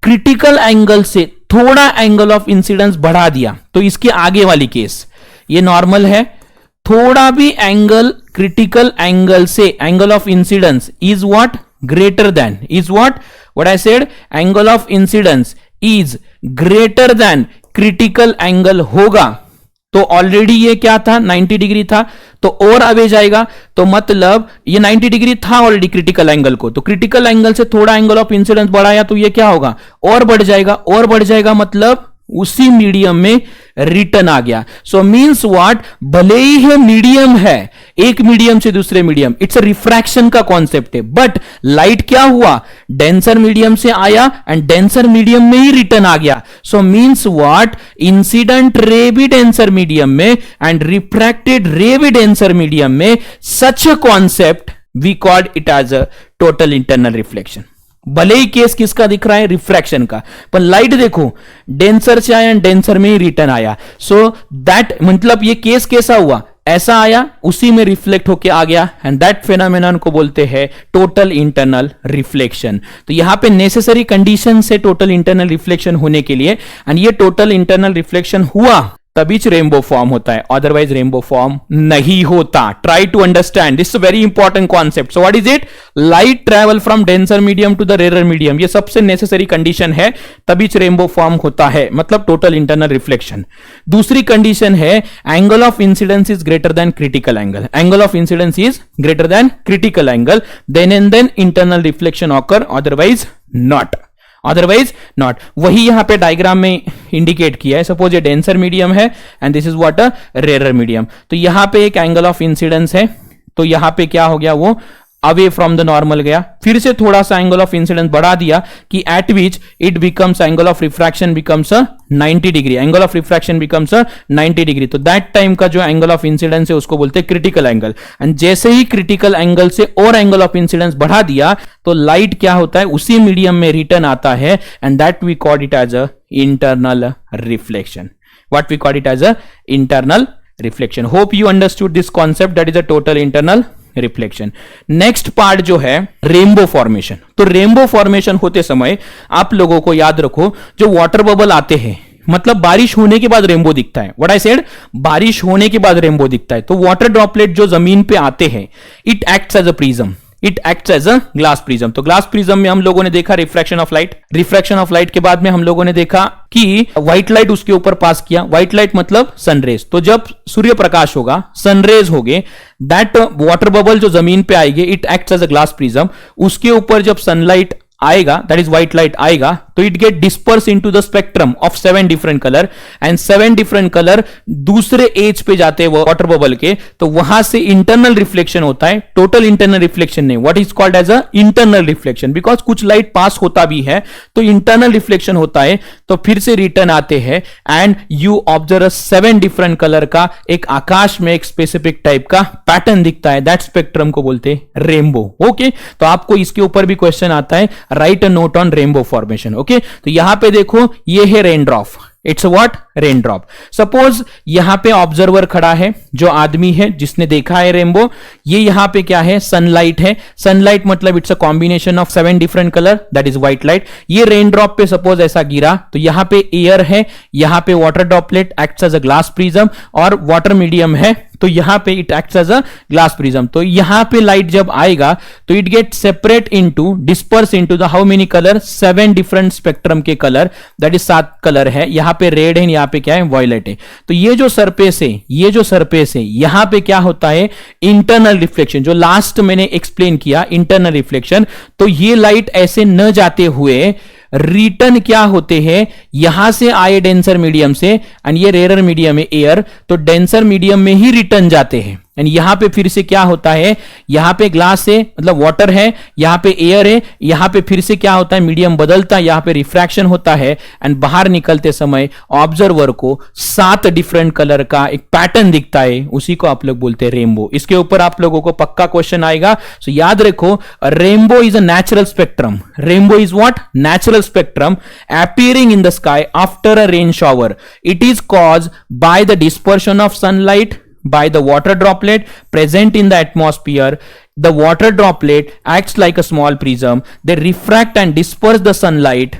क्रिटिकल एंगल से थोड़ा एंगल ऑफ इंसिडेंस बढ़ा दिया तो इसके आगे वाली केस, ये नॉर्मल है, थोड़ा भी एंगल क्रिटिकल एंगल से, angle of incidence is what, greater than is what I said, angle of incidence is greater than critical angle होगा। तो ऑलरेडी ये क्या था, 90 डिग्री था, तो और आगे जाएगा, तो मतलब ये 90 डिग्री था ऑलरेडी क्रिटिकल एंगल को, तो क्रिटिकल एंगल से थोड़ा एंगल ऑफ इंसिडेंस बढ़ाया तो ये क्या होगा, और बढ़ जाएगा, और बढ़ जाएगा, मतलब उसी मीडियम में रिटर्न आ गया। सो मींस व्हाट, भले ही है मीडियम है, एक मीडियम से दूसरे मीडियम, इट्स अ रिफ्रैक्शन का कॉन्सेप्ट है, बट लाइट क्या हुआ, डेंसर मीडियम से आया एंड डेंसर मीडियम में ही रिटर्न आ गया। सो मींस व्हाट, इंसिडेंट रे भी डेंसर मीडियम में एंड रिफ्रैक्टेड रे भी डेंसर मीडियम में, such a concept we called it as a total internal reflection. भले ही केस किसका दिख रहा है, रिफ्रैक्शन का, पर लाइट देखो डेंसर से आया एंड डेंसर में ही रिटर्न आया। सो दैट मतलब ये केस कैसा हुआ, ऐसा आया, उसी में रिफ्लेक्ट होके आ गया, एंड दैट फेनोमेनन को बोलते हैं टोटल इंटरनल रिफ्लेक्शन। तो यहां पे नेसेसरी कंडीशन है टोटल इंटरनल रिफ्लेक्शन होने के लिए, एंड ये टोटल इंटरनल रिफ्लेक्शन हुआ तभी रेनबो फॉर्म होता है, अदरवाइज रेनबो फॉर्म नहीं होता। Try to understand this very important concept. So what is it, light travel from denser medium to the rare medium, ये सबसे नेसेसरी कंडीशन है, तभी रेनबो फॉर्म होता है, मतलब टोटल इंटरनल रिफ्लेक्शन। दूसरी कंडीशन है angle of incidence is greater than critical angle, angle of incidence is greater than critical angle, then and then internal reflection occur, otherwise not, otherwise not. वही यहां पे diagram में indicate किया है, suppose ये denser medium है and this is what a rare medium, तो यहां पे एक एंगल ऑफ इंसिडेंस है, तो यहां पे क्या हो गया, वो अवे फ्रॉम द नॉर्मल गया, फिर से थोड़ा सा एंगल ऑफ इंसिडेंस बढ़ा दिया कि eight which it becomes angle of refraction becomes a 90 degree, angle of refraction becomes a 90 degree, तो दैट टाइम का जो एंगल ऑफ इंसिडेंस है उसको बोलते हैं क्रिटिकल एंगल। एंड जैसे ही क्रिटिकल एंगल से और एंगल ऑफ इंसिडेंस बढ़ा दिया तो लाइट क्या होता है, उसी मीडियम में रिटर्न आता है, and that we call it as a internal reflection. What we call it as a internal reflection. Hope you understood this concept, that is a total internal reflection. Next part जो है rainbow formation. तो rainbow formation होते समय आप लोगों को याद रखो, जो वाटर बबल आते हैं, मतलब बारिश होने के बाद रेनबो दिखता है, व्हाट आई सेड, बारिश होने के बाद रेनबो दिखता है, तो वाटर ड्रॉपलेट जो जमीन पे आते हैं, it acts as a prism, it acts as a glass prism. तो ग्लास प्रिज्म में हम लोगों ने देखा refraction of light, refraction of light के बाद में हम लोगों ने देखा कि व्हाइट लाइट उसके ऊपर पास किया, व्हाइट लाइट मतलब सनरेज, तो जब सूर्य प्रकाश होगा, सनरेज होगे, दैट वाटर बबल जो जमीन पे आएगी, it acts as a glass prism, उसके ऊपर जब सनलाइट आएगा, दैट इज व्हाइट लाइट आएगा, तो it gate disperse into the spectrum of 7 different colour, and 7 different colour दूसरे एज पे जाते हैं वाटर बबल के, तो वहां से इंटरनल रिफ्लेक्शन होता है, टोटल इंटरनल रिफ्लेक्शन नहीं, what is called as a internal reflection, because कुछ लाइट पास होता भी है तो इंटरनल रिफ्लेक्शन होता है, तो फिर से रिटर्न आते हैं, and you observe 7 different colour का एक आकाश में एक स्पेसिफिक टाइप का पैटर्न दिखता है, दैट स्पेक्ट्रम को बोलते हैं रेनबो। ओके, तो आपको इसके ऊपर भी क्वेश्चन आता है, right a note on rainbow formation. Okay, तो यहां पे देखो ये है rain drop, it's what, rain drop. Suppose यहां पे ऑब्जर्वर खड़ा है, जो आदमी है जिसने देखा है रेनबो, ये यहां पे क्या है, सनलाइट है, सनलाइट मतलब it's a combination of 7 different colour, that is white light. ये रेन ड्रॉप पे सपोज ऐसा गिरा, तो यहां पे एयर है, यहां पे water droplet acts as a glass prism, और वाटर मीडियम है, तो यहां पे it acts as a glass prism. तो यहां पे लाइट जब आएगा तो it get separate into, disperse into the how many colour, 7 different spectrum के कलर, दैट इज 7 कलर है, यहां पे रेड है, यहां पे क्या है, वॉयलेट है। तो ये जो सरफेस है, ये जो सरफेस है, यहां पे क्या होता है, इंटरनल रिफ्लेक्शन, जो लास्ट मैंने एक्सप्लेन किया, इंटरनल रिफ्लेक्शन। तो ये लाइट ऐसे न जाते हुए रिटर्न क्या होते हैं, यहां से आए डेंसर मीडियम से, एंड ये रेयर मीडियम है एयर, तो डेंसर मीडियम में ही रिटर्न जाते हैं, एंड यहां पे फिर से क्या होता है, यहां पे ग्लास है मतलब वाटर है, यहां पे एयर है, यहां पे फिर से क्या होता है, मीडियम बदलता है, यहां पे रिफ्रैक्शन होता है, एंड बाहर निकलते समय ऑब्जर्वर को 7 डिफरेंट कलर का एक पैटर्न दिखता है, उसी को आप लोग बोलते हैं रेनबो। इसके ऊपर आप लोगों को पक्का क्वेश्चन आएगा, सो याद रखो, rainbow is a natural spectrum, rainbow is what, natural spectrum appearing in the sky after a rain shower. It is caused by the dispersion of sunlight by the water droplet present in the atmosphere. The water droplet acts like a small prism. They refract and disperse the sunlight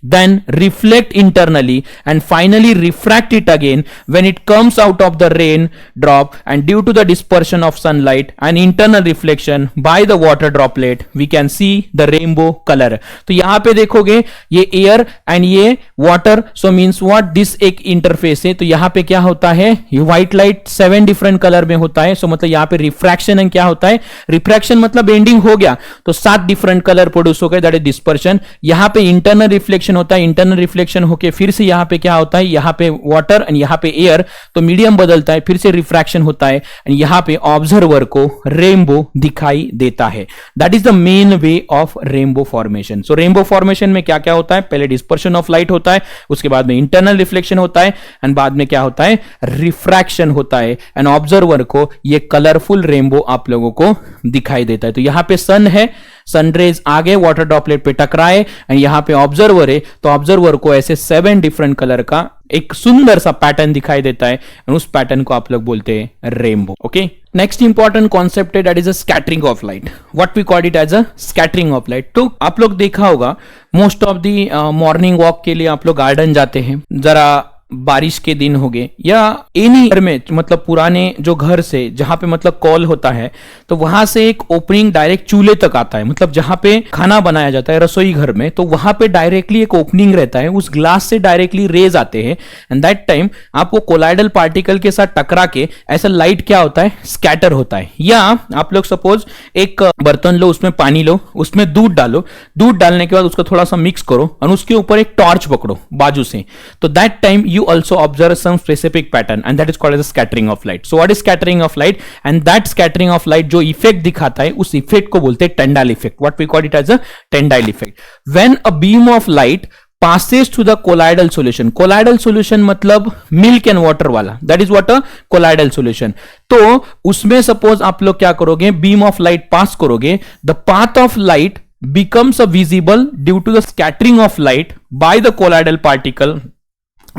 then reflect internally and finally refract it again when it comes out of the rain drop, and due to the dispersion of sunlight and internal reflection by the water droplet we can see the rainbow color. तो यहां पे देखोगे ये air and ये water, so means what, this एक interface है. तो यहां पे क्या होता है, ये व्हाइट लाइट 7 डिफरेंट कलर में होता है. सो मतलब यहां पे रिफ्रैक्शन एंड क्या होता है, रिफ्रैक्शन मतलब एंडिंग हो गया तो 7 डिफरेंट कलर प्रोड्यूस हो गए, दैट इज डिस्पर्शन. यहां पे इंटरनल रिफ्लेक्शन होता है, इंटरनल रिफ्लेक्शन होके फिर से यहां पे क्या होता है, यहां पे वाटर एंड यहां पे एयर, तो मीडियम बदलता है, फिर से रिफ्रैक्शन होता है एंड यहां पे ऑब्जर्वर को रेनबो दिखाई देता है. That is the main way of rainbow formation. So rainbow formation में क्या क्या होता है, पहले डिस्पर्शन ऑफ लाइट होता है, उसके बाद में इंटरनल रिफ्लेक्शन होता है एंड बाद में क्या होता है, रिफ्रैक्शन होता है एंड ऑब्जर्वर को ये कलरफुल रेनबो आप लोगों को दिखाई देता है. तो यहां पे सन है, सनरेज आगे वाटर ड्रॉपलेट पे टकराए एंड यहां पे ऑब्जर्वर है, तो ऑब्जर्वर को ऐसे 7 डिफरेंट कलर का एक सुंदर सा पैटर्न दिखाई देता है और उस पैटर्न को आप लोग बोलते हैं rainbow. Okay, next important concept है that is a scattering of light. What we call it as a scattering of light. तो आप लोग देखा होगा most of the morning walk के लिए आप लोग गार्डन जाते हैं, जरा बारिश के दिन हो गए या एनी घर में, मतलब पुराने जो घर से जहां पे मतलब कॉल होता है तो वहां से एक ओपनिंग डायरेक्ट चूल्हे तक आता है, मतलब जहां पे खाना बनाया जाता है रसोई घर में, तो वहां पे डायरेक्टली एक ओपनिंग रहता है, उस ग्लास से डायरेक्टली रेज आते हैं एंड दैट टाइम आपको कोलाइडल पार्टिकल के साथ टकरा के ऐसा लाइट क्या होता है, स्कैटर होता है. या आप लोग सपोज एक बर्तन लो, उसमें पानी लो, उसमें दूध डालो, दूध डालने के बाद उसको थोड़ा सा मिक्स करो और उसके ऊपर एक टॉर्च पकड़ो बाजू से, तो that time you also observe some specific pattern and that is called as a scattering of light. So what is scattering of light? And that scattering of light जो effect दिखाता है उस effect को बोलते हैं Tyndall effect. What we call it as a Tyndall effect. When a beam of light passes through the colloidal solution. Colloidal solution मतलब milk and water वाला, that is what a colloidal solution. तो उसमें suppose आप लोग क्या करोगे, beam of light pass करोगे, the path of light becomes visible due to the scattering of light by the colloidal particle.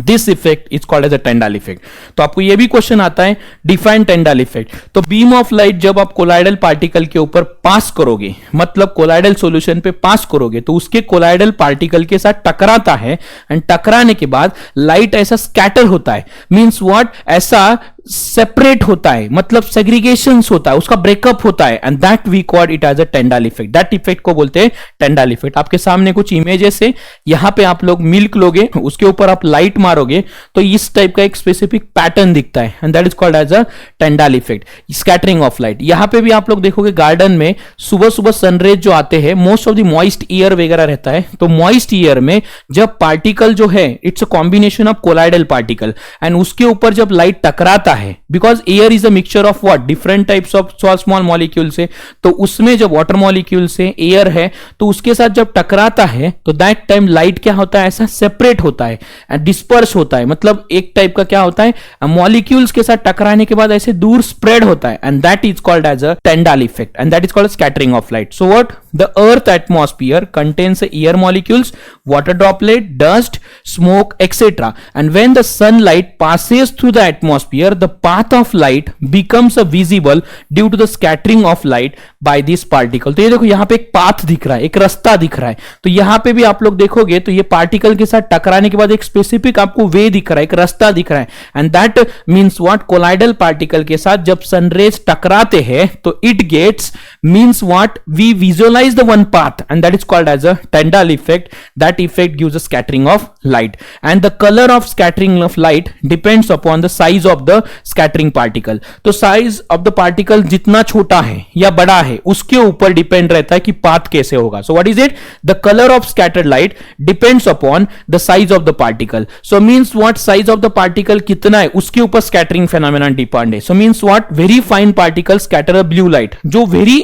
This effect is called as a Tyndall effect. तो आपको यह भी क्वेश्चन आता है, डिफाइन Tyndall effect. तो beam of light जब आप colloidal particle के ऊपर पास करोगे, मतलब कोलाइडल सॉल्यूशन पे पास करोगे, तो उसके कोलाइडल पार्टिकल के साथ टकराता है एंड टकराने के बाद लाइट ऐसा स्कैटर होता है, मींस व्हाट, ऐसा सेपरेट होता है, मतलब सेग्रीगेशन होता है, उसका ब्रेकअप होता है and that we call it as a Tyndall effect. That effect को बोलते हैं Tyndall effect. आपके सामने कुछ इमेजेस है, यहां पे आप लोग मिल्क लोगे, उसके ऊपर आप लाइट मारोगे तो इस टाइप का एक स्पेसिफिक पैटर्न दिखता है and that is called as a Tyndall effect, scattering of light. यहां पे भी आप लोग देखोगे गार्डन में सुबह सुबह सनरेज जो आते हैं, most of the moist year वगैरह रहता है, तो मॉइस्ट ईयर में जब पार्टिकल जो है it's a combination of colloidal particle and उसके ऊपर जब लाइट टकराता है, because air is a mixture of what, different types of small molecule से, तो उसमें जब वाटर मॉलिक्यूल से एयर है तो उसके साथ जब टकराता है तो दैट टाइम लाइट क्या होता है, ऐसा सेपरेट होता है एंड डिस्पर्स होता है, मतलब एक टाइप का क्या होता है, मॉलिक्यूल्स के साथ टकराने के बाद ऐसे दूर स्प्रेड होता है and that is called as a Tyndall effect and that is called scattering of light. So what, the earth atmosphere contains air molecules, water droplet, dust, smoke, etc. And when the sunlight passes through the atmosphere, the path of light becomes visible due to the scattering of light by this particle. तो ये देखो यहाँ पे एक path दिख रहा है, एक रास्ता दिख रहा है, तो यहाँ पे भी आप लोग देखोगे तो ये पार्टिकल के साथ टकराने के बाद एक स्पेसिफिक आपको वे दिख रहा है, एक रास्ता दिख रहा है and that means what, colloidal particle के साथ जब सनरेज टकराते हैं तो it gets, means what, we visualize the one path and that is called as a Tyndall effect. That effect gives a scattering of light and the color of scattering of light depends upon the size of the scattering particle. तो size of the particle जितना छोटा है या बड़ा है उसके ऊपर depend रहता है कि पाथ कैसे होगा. सो what is it, the colour of scattered light depends upon the size of the particle. So means what, size of the particle कितना है उसके ऊपर स्कैटरिंग फेनोमेनन डिपेंड है. So means what, very fine particle scatter a blue light. जो very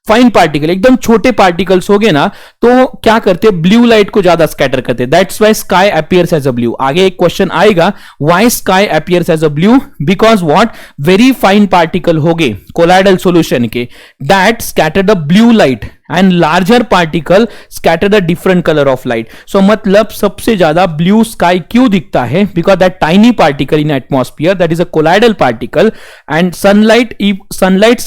fine particle, एकदम छोटे particles हो गए ना, तो क्या करते, ब्लू लाइट को ज्यादा स्कैटर करते. That's why sky appears as a blue. आगे एक क्वेश्चन आएगा, why sky appears as a blue, because what, very fine particle हो गए, कोलाइडल सॉल्यूशन के, that scatter the blue light and larger particle scatter the different colour of light. So मतलब सबसे ज्यादा blue sky क्यों दिखता है? Because that tiny particle in atmosphere, that is a colloidal particle, and sunlight, sunlight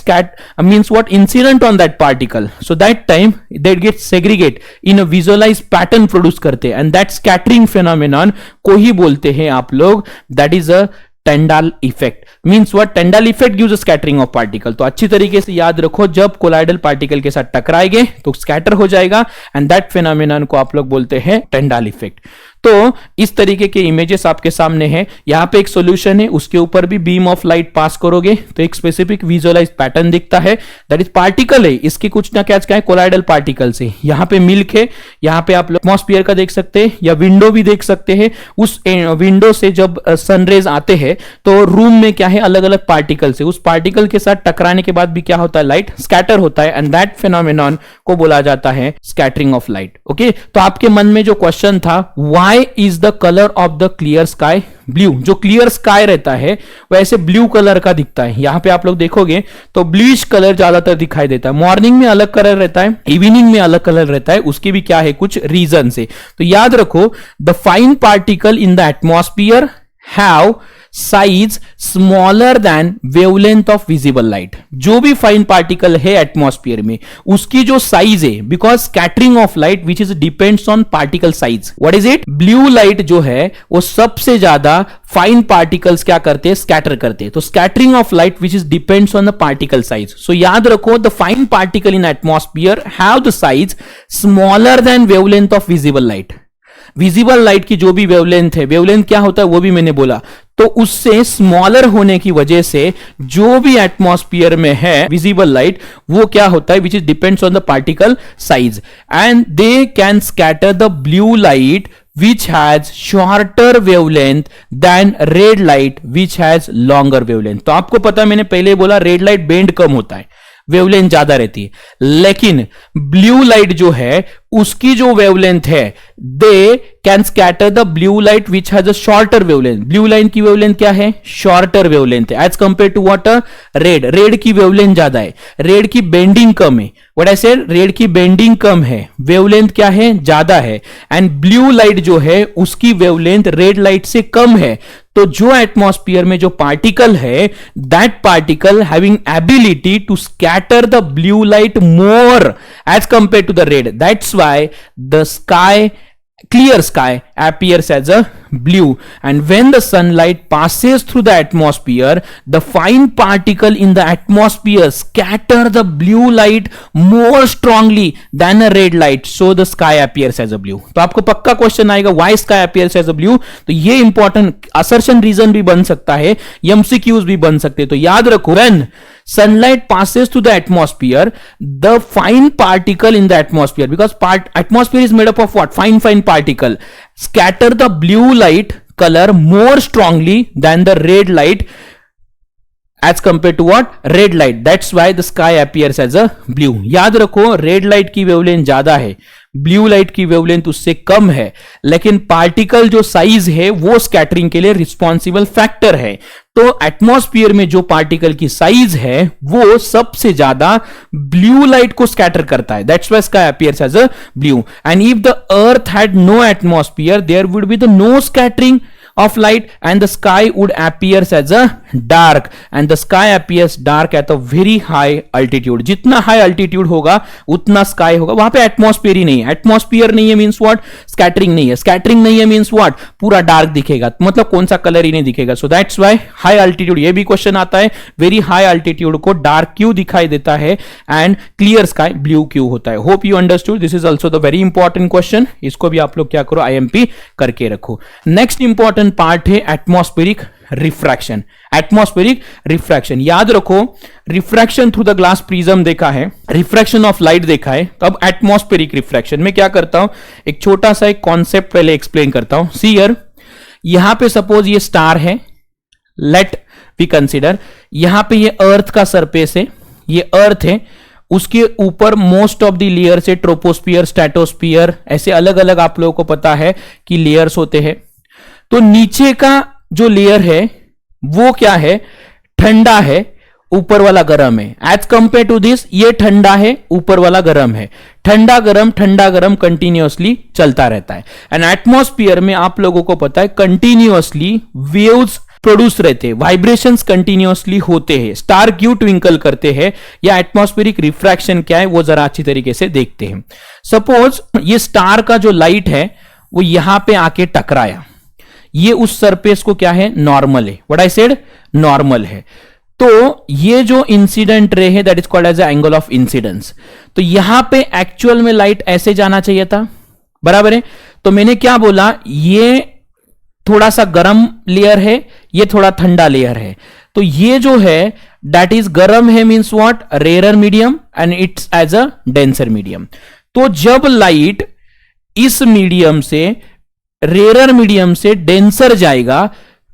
means what, incident on that particle, so that time they get segregate in a visualized pattern produce करते हैं, and that scattering phenomenon को ही बोलते हैं आप लोग, that is a Tyndall effect। Means what? Tyndall effect gives a scattering of particle। तो अच्छी तरीके से याद रखो, जब कोलाइडल पार्टिकल के साथ टकराएंगे तो स्कैटर हो जाएगा, एंड दैट फिनोमेनन को आप लोग बोलते हैं Tyndall effect। तो इस तरीके के इमेजेस आपके सामने हैं। यहां पे एक सॉल्यूशन है, उसके ऊपर भी बीम ऑफ लाइट पास करोगे तो एक स्पेसिफिक विजुअलाइज पैटर्न दिखता है, दैट इज पार्टिकल है, इसकी कुछ ना क्या है, कोलाइडल पार्टिकल से। यहां पे मिल्क है, यहां पे आप लोग एटमॉस्फेयर का देख सकते हैं या विंडो भी देख सकते हैं। उस विंडो से जब सनरेज आते हैं तो रूम में क्या है, अलग अलग पार्टिकल से, उस पार्टिकल के साथ टकराने के बाद भी क्या होता है, लाइट स्कैटर होता है, एंड दैट फिनोमेनन को बोला जाता है स्कैटरिंग ऑफ लाइट। ओके, तो आपके मन में जो क्वेश्चन था, why is the colour of the clear sky blue? जो क्लियर स्काई रहता है वैसे ब्लू कलर का दिखता है। यहां पे आप लोग देखोगे तो ब्लूइश कलर ज्यादातर दिखाई देता है। मॉर्निंग में अलग कलर रहता है, इवनिंग में अलग कलर रहता है, उसके भी क्या है, कुछ रीजन से। तो याद रखो, the fine particle in the atmosphere have size smaller than wavelength of visible light. जो भी फाइन पार्टिकल है एटमॉस्फियर में, उसकी जो साइज है, because scattering of light which is depends on particle size. What is it? Blue light जो है वो सबसे ज्यादा फाइन पार्टिकल्स क्या करते हैं, स्कैटर करते हैं। तो scattering of light which is depends on the particle size. So याद रखो, the fine particle in atmosphere have the size smaller than wavelength of visible light. Visible light की जो भी वेवलेंथ है, वेवलेंथ क्या होता है वो भी मैंने बोला, तो उससे स्मॉलर होने की वजह से जो भी एटमॉस्फियर में है विजिबल लाइट, वो क्या होता है, which is depends on the particle size, and they can scatter the blue light which has shorter wavelength than red light which has longer wavelength। तो आपको पता, मैंने पहले बोला रेड लाइट बेंड कम होता है, वेवलेंथ ज्यादा रहती है, लेकिन ब्लू लाइट जो है उसकी जो वेवलेंथ है, they can scatter the blue light which has a shorter wavelength. Blue light की वेवलेंथ क्या है, शॉर्टर वेवलेंथ है, as compare to what, red. Red की वेवलेंथ ज्यादा है, रेड की बेंडिंग कम है। व्हाट आई सेड, रेड की बेंडिंग कम है, वेवलेंथ क्या है, ज्यादा है, एंड ब्लू लाइट जो है उसकी वेवलेंथ रेड लाइट से कम है। तो जो एटमॉस्फियर में जो पार्टिकल है, that particle having ability to scatter the blue light more as compare to the red, that's why the sky, clear sky appears as a blue, and when the sunlight passes through the atmosphere, the fine particle in the atmosphere scatter the blue light more strongly than a red light, so the sky appears as a blue। तो आपको पक्का question आएगा, why sky appears as a blue? तो ये important assertion reason भी बन सकता है, MCQs भी बन सकते हैं। तो याद रखो, when sunlight passes through the atmosphere, the fine particle in the atmosphere, because atmosphere is made up of what, fine particle, scatter the blue light color more strongly than the red light as compared to what, red light, that's why the sky appears as a blue। याद रखो, red light की wavelength ज्यादा है, blue light की wavelength उससे कम है, लेकिन particle जो साइज है वो स्कैटरिंग के लिए रिस्पॉन्सिबल फैक्टर है। तो एटमॉस्फियर में जो पार्टिकल की साइज है वो सबसे ज्यादा ब्लू लाइट को स्कैटर करता है, that's why sky appears as a blue. And if the earth had no atmosphere, there would be the no scattering of light, and the sky would appears as a dark, and the sky appears dark at a very high altitude। जितना high altitude होगा उतना sky होगा, वहां पे atmosphere ही नहीं है। Atmosphere नहीं है मींस व्हाट, स्कैटरिंग नहीं है, स्कैटरिंग नहीं है मींस व्हाट, पूरा डार्क दिखेगा, मतलब कौन सा कलर ही नहीं दिखेगा। सो दैट्स व्हाई हाई अल्टीट्यूड, ये भी क्वेश्चन आता है, वेरी हाई अल्टीट्यूड को डार्क क्यों दिखाई देता है, एंड क्लियर स्काई ब्लू क्यों होता है। Hope you understood, this is also the very important question, इसको भी आप लोग क्या करो, IMP करके रखो। नेक्स्ट इंपॉर्टेंट पार्ट है एटमॉस्फेरिक रिफ्रैक्शन। एटमॉस्फेरिक रिफ्रैक्शन याद रखो, refraction through the glass prism देखा है, रिफ्रैक्शन ऑफ लाइट देखा है, तो अब एटमॉस्फेरिक रिफ्रैक्शन में क्या करता हूं, एक छोटा सा एक कॉन्सेप्ट पहले एक्सप्लेन करता हूं। सी हियर, यहां पे सपोज ये स्टार है, लेट वी कंसीडर, यहां पे ये अर्थ का सरफेस है, ये अर्थ है, उसके ऊपर मोस्ट ऑफ द लेयर्स है, ट्रोपोस्फियर, स्ट्रेटोस्फियर, ऐसे अलग अलग आप लोगों को पता है कि लेयर्स होते हैं। तो नीचे का जो लेयर है वो क्या है, ठंडा है, ऊपर वाला गर्म है, एज कंपेयर टू दिस ये ठंडा है, ऊपर वाला गर्म है, ठंडा गर्म कंटिन्यूअसली चलता रहता है। एंड एटमॉस्फेयर में आप लोगों को पता है कंटिन्यूअसली वेव्स प्रोड्यूस रहते हैं, वाइब्रेशंस कंटिन्यूअसली होते हैं। स्टार क्यों ट्विंकल करते हैं या एटमॉस्फेरिक रिफ्रैक्शन क्या है वो जरा अच्छी तरीके से देखते हैं। सपोज ये स्टार का जो लाइट है वो यहां पे आके टकराया, ये उस सरफेस को क्या है, नॉर्मल है, व्हाट आई सेड नॉर्मल है। तो ये जो इंसिडेंट रे है that is called as angle of incidence. तो यहां पे एक्चुअल में लाइट ऐसे जाना चाहिए था, बराबर है। तो मैंने क्या बोला, ये थोड़ा सा गर्म लेयर है, ये थोड़ा ठंडा लेयर है। तो ये जो है दैट इज गर्म है means what, rare medium and it's as a denser medium. तो जब लाइट इस मीडियम से रेयर मीडियम से डेंसर जाएगा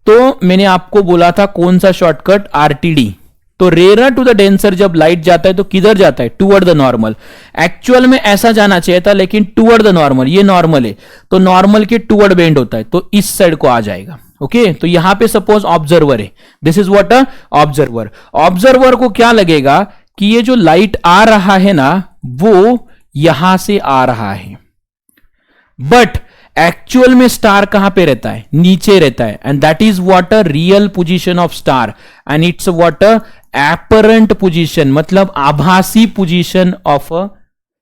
तो मैंने आपको बोला था कौन सा शॉर्टकट, आरटीडी। तो रेयर टू द डेंसर जब लाइट जाता है तो किधर जाता है, टुवर्ड द नॉर्मल। एक्चुअल में ऐसा जाना चाहिए था लेकिन टुवर्ड द नॉर्मल, ये नॉर्मल है तो नॉर्मल के टुवर्ड बेंड होता है तो इस साइड को आ जाएगा। ओके तो यहां पे सपोज ऑब्जर्वर है, this is what a observer. Observer को क्या लगेगा कि ये जो लाइट आ रहा है ना वो यहां से आ रहा है, बट एक्चुअल में स्टार कहां पे रहता है, नीचे रहता है। And that is what a real position of star and it's what a apparent position, मतलब आभासी position of a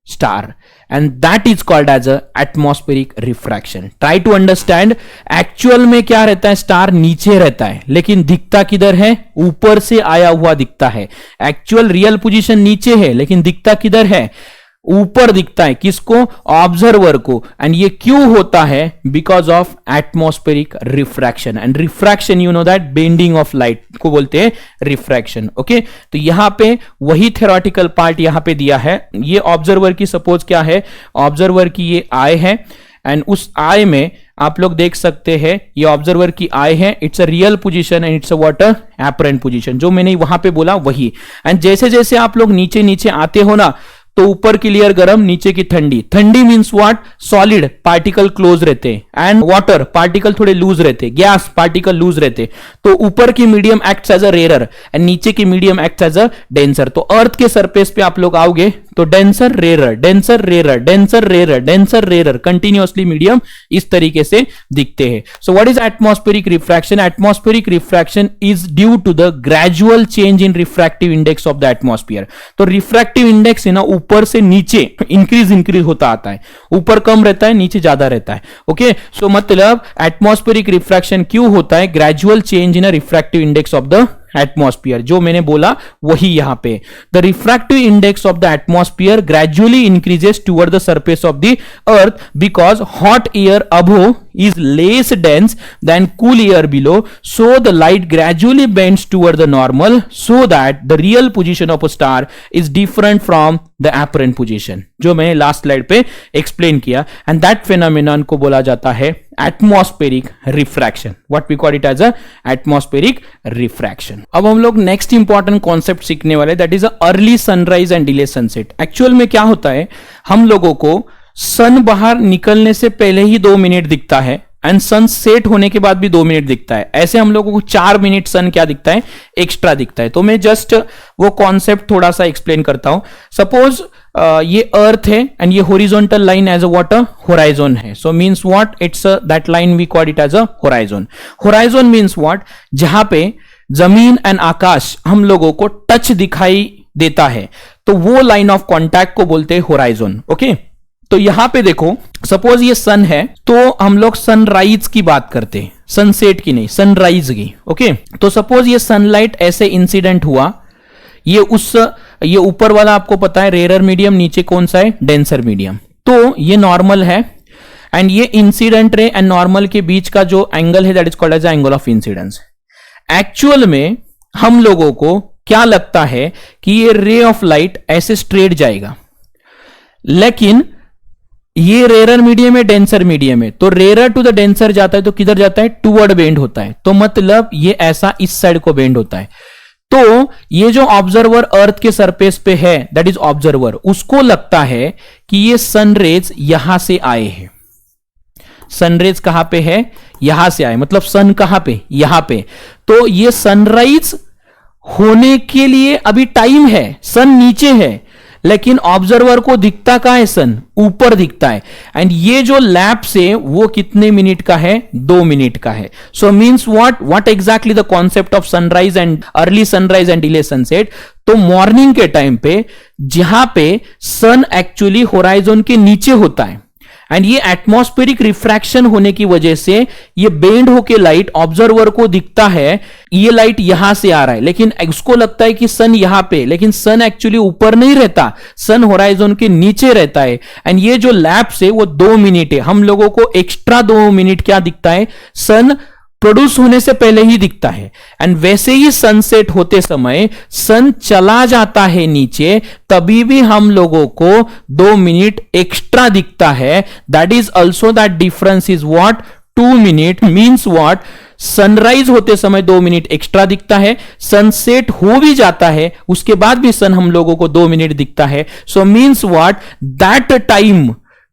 star, and that is called as a atmospheric refraction. Try to understand, actual में क्या रहता है, star नीचे रहता है लेकिन दिखता किधर है, ऊपर से आया हुआ दिखता है। एक्चुअल रियल पोजीशन नीचे है लेकिन दिखता किधर है, ऊपर दिखता है। किसको, ऑब्जर्वर को। एंड ये क्यों होता है, because of atmospheric refraction. And refraction you know that bending of light को बोलते हैं रिफ्रैक्शन। ओके तो यहां पे वही थ्योरेटिकल पार्ट यहां पे दिया है। ये ऑब्जर्वर की सपोज क्या है, ऑब्जर्वर की ये आई है एंड उस आई में आप लोग देख सकते हैं ये ऑब्जर्वर की आई है, it's a real position and it's a what a apparent position, जो मैंने वहां पे बोला वही। एंड जैसे जैसे आप लोग नीचे नीचे आते हो ना तो ऊपर की लेयर गर्म, नीचे की ठंडी। ठंडी means what, solid particle close रहते एंड वाटर पार्टिकल थोड़े लूज रहते, गैस पार्टिकल लूज रहते। तो ऊपर की medium acts as a rare and नीचे की medium acts as a denser. तो अर्थ के सरफेस पे आप लोग आओगे तो denser rare, denser rare, denser rare, denser rare, continuously medium इस तरीके से दिखते हैं। So what is atmospheric refraction? Atmospheric refraction is due to the gradual change in refractive index of the atmosphere. तो रिफ्रैक्टिव इंडेक्स है ना ऊपर से नीचे इंक्रीज होता आता है, ऊपर कम रहता है नीचे ज्यादा रहता है। ओके सो मतलब एटमॉस्फेरिक रिफ्रैक्शन क्यों होता है, gradual change in a refractive index of the atmosphere, जो मैंने बोला वही यहां पे। The refractive index of the atmosphere gradually increases toward the surface of the earth because hot air above is less dense than cool air below, so the light gradually bends toward the normal, so that the real position of a star is different from the apparent position, जो मैंने last slide पे explain किया। And that phenomenon को बोला जाता है atmospheric refraction. What we call it as a atmospheric refraction. अब हम लोग नेक्स्ट इंपॉर्टेंट कॉन्सेप्ट सीखने वाले, that is a early sunrise and delay sunset. Actual में क्या होता है, हम लोगों को सन बाहर निकलने से पहले ही 2 मिनट दिखता है एंड सन सेट होने के बाद भी 2 मिनट दिखता है। ऐसे हम लोगों को 4 मिनट सन क्या दिखता है, एक्स्ट्रा दिखता है। तो मैं जस्ट वो कॉन्सेप्ट थोड़ा सा एक्सप्लेन करता हूं। सपोज ये अर्थ है एंड ये horizontal line as a what a horizon है। So means what, it's that line we call it as a horizon. Horizon means what, जहां पे जमीन एंड आकाश हम लोगों को टच दिखाई देता है तो वो लाइन ऑफ कॉन्टैक्ट को बोलते हैं होराइजन। ओके तो यहां पे देखो, सपोज ये सन है तो हम लोग सनराइज की बात करते हैं, सनसेट की नहीं, सनराइज की। ओके तो सपोज ये सनलाइट ऐसे इंसिडेंट हुआ, ये ऊपर वाला आपको पता है रेयर मीडियम, नीचे कौन सा है, डेंसर मीडियम। तो ये नॉर्मल है एंड ये इंसिडेंट रे एंड नॉर्मल के बीच का जो एंगल है that is called as angle of incidence. Actual में हम लोगों को क्या लगता है कि ये रे ऑफ लाइट ऐसे स्ट्रेट जाएगा, लेकिन ये रेयर मीडियम है, डेंसर मीडियम है। तो रेयर टू द डेंसर जाता है तो किधर जाता है, टूवर्ड बेंड होता है। तो मतलब ये ऐसा इस साइड को बेंड होता है। तो ये जो ऑब्जर्वर अर्थ के सरफेस पे है दैट इज ऑब्जर्वर, उसको लगता है कि ये सनरेज यहां से आए हैं। सनरेज कहां पे है, यहां से आए, मतलब सन कहां पे, यहां पे। तो ये सनराइज होने के लिए अभी टाइम है, सन नीचे है, लेकिन ऑब्जर्वर को दिखता का है, सन ऊपर दिखता है। एंड ये जो लैप्स है वो कितने मिनट का है, 2 मिनट का है। So means what exactly the concept of sunrise and early sunrise and delay sunset. तो मॉर्निंग के टाइम पे जहां पे सन एक्चुअली होराइजन के नीचे होता है एंड ये एटमॉस्फेरिक रिफ्रैक्शन होने की वजह से ये बेंड होके लाइट ऑब्जर्वर को दिखता है, ये लाइट यहां से आ रहा है, लेकिन उसको लगता है कि सन यहां पे, लेकिन सन एक्चुअली ऊपर नहीं रहता, सन होराइजन के नीचे रहता है। एंड ये जो लैप्स है वो 2 मिनट है। हम लोगों को एक्स्ट्रा 2 मिनट क्या दिखता है, सन प्रोड्यूस होने से पहले ही दिखता है। एंड वैसे ही सनसेट होते समय सन चला जाता है नीचे, तभी भी हम लोगों को 2 मिनट एक्स्ट्रा दिखता है। That is also that difference is what, 2 minute means what, sunrise होते समय 2 मिनट एक्स्ट्रा दिखता है, सनसेट हो भी जाता है उसके बाद भी सन हम लोगों को 2 मिनट दिखता है। So means what, that time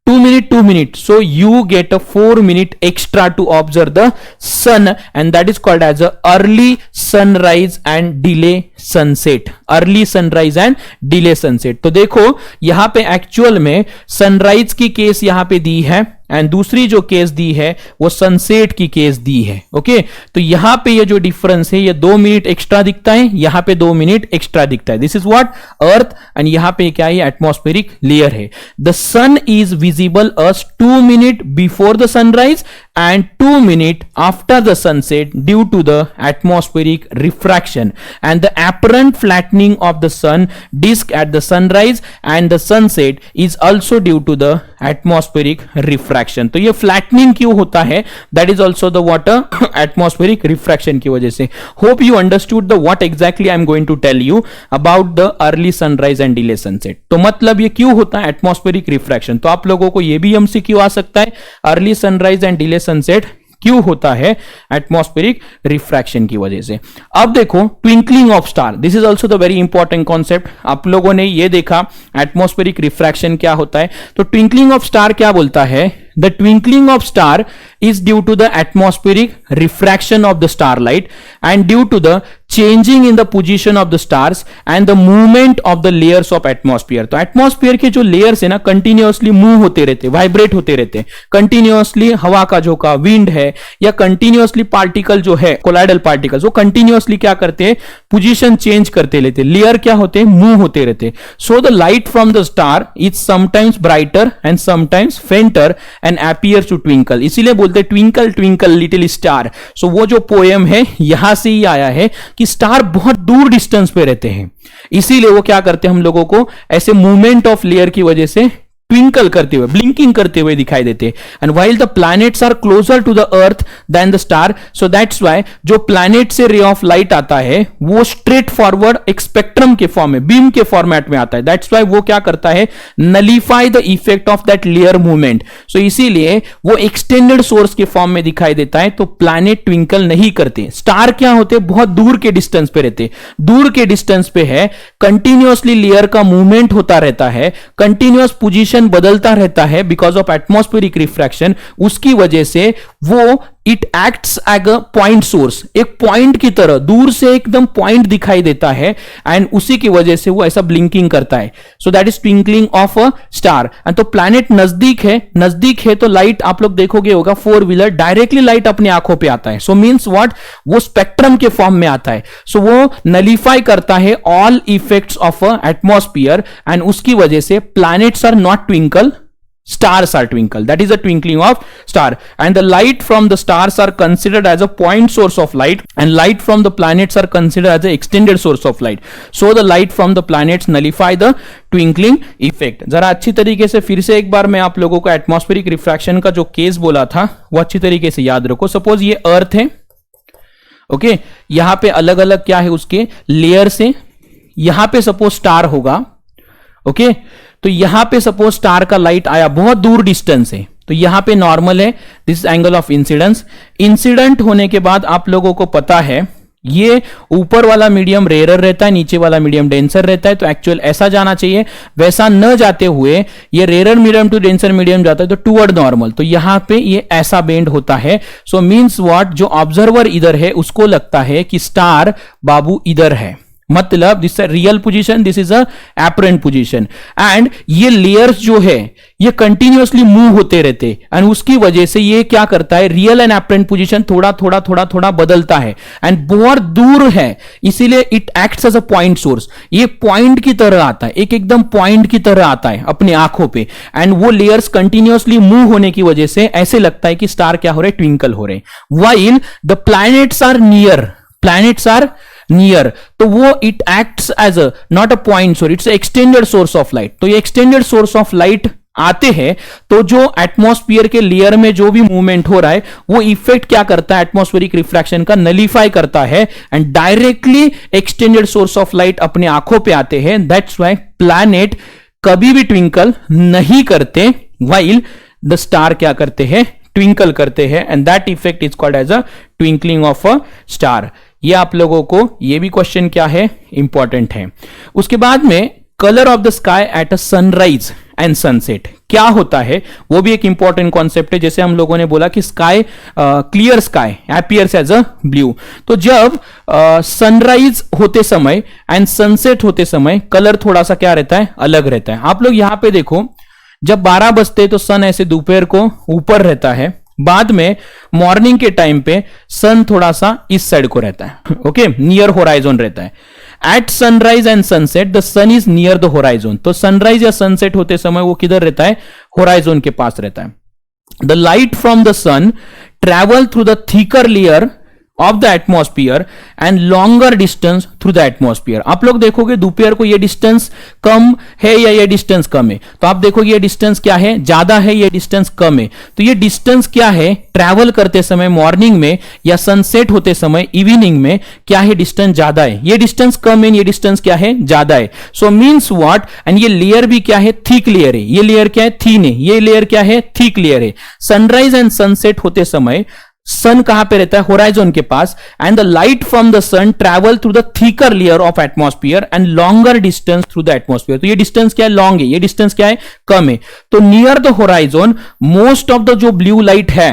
2 minute, so you get a 4 minute extra to observe the sun, and that is called as a early sunrise and delay sunset। Early sunrise and delay sunset. तो देखो यहां पे actual में sunrise की case यहां पे दी है and दूसरी जो केस दी है वो सनसेट की केस दी है। ओके, तो यहां पे ये जो डिफरेंस है ये 2 मिनट एक्स्ट्रा दिखता है, यहां पे 2 मिनट एक्स्ट्रा दिखता है। This is what earth, and यहां पे क्या है, एटमॉस्फेरिक लेयर है। The sun is visible us 2 minute before the sunrise and 2 minutes after the sunset due to the atmospheric refraction and the apparent flattening of the sun disk at the sunrise and the sunset is also due to the atmospheric refraction। तो ये flattening क्यों होता है, that is also the water atmospheric refraction की वजह से। Hope you understood the what exactly I am going to tell you about the early sunrise and delay sunset। तो मतलब ये क्यों होता है atmospheric refraction। तो आप लोगों को ये भी MCQ आ सकता है, early sunrise and delay sunset क्यों होता है, एटमॉस्फेरिक रिफ्रैक्शन की वजह से। अब देखो twinkling of star, this is also the very important concept. आप लोगों ने ये देखा एटमॉस्फेरिक रिफ्रैक्शन क्या होता है, तो ट्विंकलिंग ऑफ स्टार क्या बोलता है, the twinkling of star is due to the atmospheric refraction of the starlight and due to the changing in the position of the stars and the movement of the layers of atmosphere। तो atmosphere के जो layers है ना continuously move होते रहते, vibrate होते रहते, continuously हवा का झोंका, विंड है, या कंटिन्यूअसली पार्टिकल जो है कोलाइडल पार्टिकल्स वो कंटिन्यूअसली क्या करते हैं, पोजीशन चेंज करते रहते, लेयर क्या होते, मूव होते रहते। So the light from the star is sometimes brighter and sometimes fainter and appears to twinkle. इसीलिए बोलते twinkle twinkle little star. So वो जो पोएम है यहां से ही आया है कि स्टार बहुत दूर डिस्टेंस पे रहते हैं, इसीलिए वो क्या करते हैं हम लोगों को ऐसे मूवमेंट ऑफ लेयर की वजह से ट्विंकल करते हुए, ब्लिंकिंग करते हुए दिखाई देते। And while the planets are closer to the earth than the star, so that's why जो प्लैनेट से रे ऑफ लाइट आता है वो स्ट्रेट फॉरवर्ड एक स्पेक्ट्रम के फॉर्म में, बीम के फॉर्मेट में आता है। दैट्स व्हाई वो क्या करता है, nullify the effect of that layer movement. So इसीलिए वो एक्सटेंडेड सोर्स के फॉर्म में दिखाई देता है, तो प्लैनेट ट्विंकल नहीं करते। स्टार क्या होते, बहुत दूर के डिस्टेंस पे रहते, दूर के डिस्टेंस पे है, कंटिन्यूअसली लेयर का मूवमेंट होता रहता है, कंटिन्यूअस पोजीशन बदलता रहता है बिकॉज ऑफ एटमॉस्फेरिक रिफ्रैक्शन। उसकी वजह से वो it acts as a point source, एक पॉइंट की तरह दूर से एकदम पॉइंट दिखाई देता है एंड उसी की वजह से वो ऐसा ब्लिंकिंग करता है। So that is twinkling of a star. And तो प्लैनेट नजदीक है तो लाइट आप लोग देखोगे होगा 4 व्हीलर डायरेक्टली लाइट अपनी आंखों पे आता है। सो मींस व्हाट, वो स्पेक्ट्रम के फॉर्म में आता है। सो वो नलीफाई करता है all effects of a atmosphere and उसकी वजह से planets are not twinkle, stars are twinkle। That is a twinkling of star, and the light from the stars are considered as a point source of light and light from the planets are considered as a extended source of light। So the light from the planets nullify the twinkling effect। जरा अच्छी तरीके से फिर से एक बार मैं आप लोगों को एटमॉस्फेरिक रिफ्रैक्शन का जो केस बोला था वो अच्छी तरीके से याद रखो। सपोज ये अर्थ है, ओके, यहां पे अलग अलग क्या है उसके लेयर्स है, यहां पे सपोज स्टार होगा, ओके, तो यहां पे सपोज स्टार का लाइट आया, बहुत दूर डिस्टेंस है, तो यहां पे नॉर्मल है, this angle of incidence. Incident होने के बाद आप लोगों को पता है ये ऊपर वाला मीडियम रेयर रहता है, नीचे वाला मीडियम डेंसर रहता है, तो एक्चुअल ऐसा जाना चाहिए, वैसा न जाते हुए ये rare medium to denser medium जाता है तो टूवर्ड नॉर्मल, तो यहां पे ये ऐसा बेंड होता है। सो मींस व्हाट, जो ऑब्जर्वर इधर है उसको लगता है कि स्टार बाबू इधर है, मतलब this is real position, this is a apparent position. And ये लेयर्स जो है ये कंटिन्यूअसली मूव होते रहते एंड उसकी वजह से ये क्या करता है, रियल एंड एपरेंट पोजीशन थोड़ा थोड़ा थोड़ा थोड़ा बदलता है एंड बहुत दूर है, इसीलिए it acts as a point source. ये पॉइंट की तरह आता है, एक एकदम पॉइंट की तरह आता है अपनी आंखों पे एंड वो लेयर्स कंटिन्यूअसली मूव होने की वजह से ऐसे लगता है कि स्टार क्या हो रहे, ट्विंकल हो रहे। While the planets are near, planets are near, तो वो it acts as a not a point source, it's extended source of light. तो ये एक्सटेंडेड सोर्स ऑफ लाइट आते हैं तो जो एटमॉस्फेयर के लेयर में जो भी मूवमेंट हो रहा है वो इफेक्ट क्या करता है, एटमॉस्फेरिक रिफ्रैक्शन का नलीफाई करता है and directly extended source of light अपने आंखों पे आते हैं। दैट्स व्हाई प्लैनेट कभी भी ट्विंकल नहीं करते, व्हाइल द स्टार क्या करते हैं, ट्विंकल करते हैं and that effect is called as a twinkling of a star. ये आप लोगों को ये भी क्वेश्चन क्या है, इंपॉर्टेंट है। उसके बाद में colour of the sky at a sunrise and sunset क्या होता है, वो भी एक इंपॉर्टेंट कॉन्सेप्ट है। जैसे हम लोगों ने बोला कि sky, clear sky appears as a blue, तो जब सनराइज होते समय एंड सनसेट होते समय कलर थोड़ा सा क्या रहता है, अलग रहता है। आप लोग यहां पे देखो, जब 12 बजते तो सन ऐसे दोपहर को ऊपर रहता है, बाद में मॉर्निंग के टाइम पे सन थोड़ा सा इस साइड को रहता है, ओके, नियर होराइजन रहता है। At sunrise and sunset the sun is near the horizon, तो सनराइज या सनसेट होते समय वो किधर रहता है, होराइजन के पास रहता है। The light from the sun travel through the thicker layer of the atmosphere and longer distance through the atmosphere. आप लोग देखोगे दोपहर को ये डिस्टेंस कम है या ये डिस्टेंस कम है, तो आप देखोगे ये डिस्टेंस क्या है, ज्यादा है, ये डिस्टेंस कम है। तो ये डिस्टेंस क्या है, ट्रैवल करते समय मॉर्निंग में या सनसेट होते समय इवनिंग में क्या है, डिस्टेंस ज्यादा है, ये डिस्टेंस कम है, ये डिस्टेंस क्या है, ज्यादा है। सो मीन्स व्हाट, एंड ये लेयर भी क्या है, थिक लेयर है, ये लेयर क्या है, थीन है, ये लेयर क्या है, थिक लेयर है। सनराइज एंड सनसेट होते समय सन कहां पे रहता है, होराइजन के पास, and the light from the sun travel through the thicker layer of atmosphere and longer distance through the atmosphere. तो ये डिस्टेंस क्या है, लॉन्ग है, ये डिस्टेंस क्या है, कम है। तो near the horizon most of the जो ब्लू लाइट है,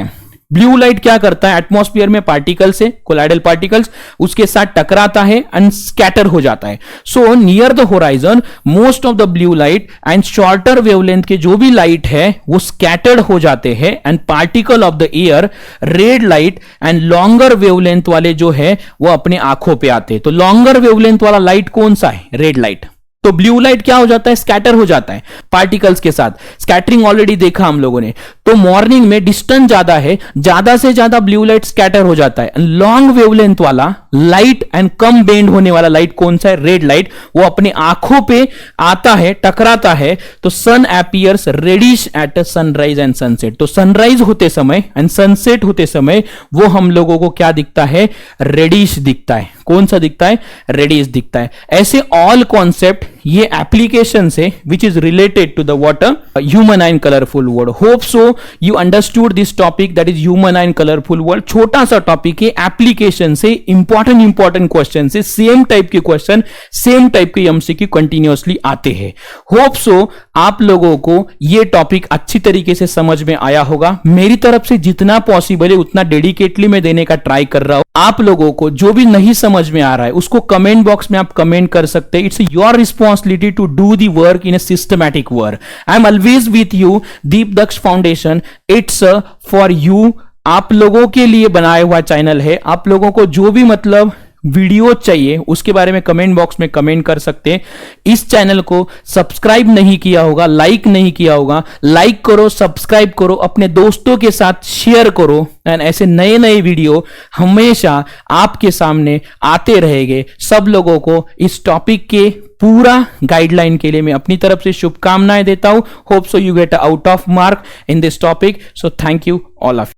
ब्लू लाइट क्या करता है, एटमॉस्फेयर में पार्टिकल से, कोलाइडल पार्टिकल्स उसके साथ टकराता है एंड स्कैटर हो जाता है। So near the horizon most of the blue light and shorter wavelength के जो भी लाइट है वो स्कैटर्ड हो जाते हैं and particle of the air, red light and longer wavelength वाले जो है वो अपने आंखों पे आते हैं। तो लॉन्गर वेवलेंथ वाला लाइट कौन सा है, रेड लाइट। तो ब्लू लाइट क्या हो जाता है, स्कैटर हो जाता है पार्टिकल्स के साथ। स्कैटरिंग ऑलरेडी देखा हम लोगों ने। तो मॉर्निंग में डिस्टेंस ज्यादा है, ज्यादा से ज्यादा ब्लू लाइट स्कैटर हो जाता है। लॉन्ग वेवलेंथ वाला लाइट एंड कम बेंड होने वाला लाइट कौन सा है, रेड लाइट, वो अपने आंखों पे आता है, टकराता है। तो sun appears reddish at sunrise and sunset. तो सनराइज होते समय एंड सनसेट होते समय वो हम लोगों को क्या दिखता है, रेडिश दिखता है। कौन सा दिखता है, रेडिश दिखता है। ऐसे ऑल कॉन्सेप्ट ये एप्लीकेशन से which is related to the water human eye and colourful world. Hope so you understood this topic, that is human eye and colourful world. छोटा सा टॉपिक है, एप्लीकेशन से इंपॉर्टेंट क्वेश्चन से सेम टाइप के question, same type के MCQ continuously आते हैं। Hope so आप लोगों को ये टॉपिक अच्छी तरीके से समझ में आया होगा। मेरी तरफ से जितना पॉसिबल है उतना डेडिकेटली मैं देने का ट्राई कर रहा हूं। आप लोगों को जो भी नहीं समझ में आ रहा है उसको कमेंट बॉक्स में आप कमेंट कर सकते हैं। It's your responsibility to do the work in a systematic work. I am always with you, Deep Daksh Foundation, it's for you. आप लोगों के लिए बनाया हुआ चैनल है। आप लोगों को जो भी मतलब वीडियो चाहिए उसके बारे में कमेंट बॉक्स में कमेंट कर सकते हैं। इस चैनल को सब्सक्राइब नहीं किया होगा, लाइक नहीं किया होगा, लाइक करो, सब्सक्राइब करो, अपने दोस्तों के साथ शेयर करो एंड ऐसे नए नए वीडियो हमेशा आपके सामने आते रहेंगे। सब लोगों को इस टॉपिक के पूरा गाइडलाइन के लिए मैं अपनी तरफ से शुभकामनाएं देता हूं। Hope so you get out of mark in this topic. So thank you all of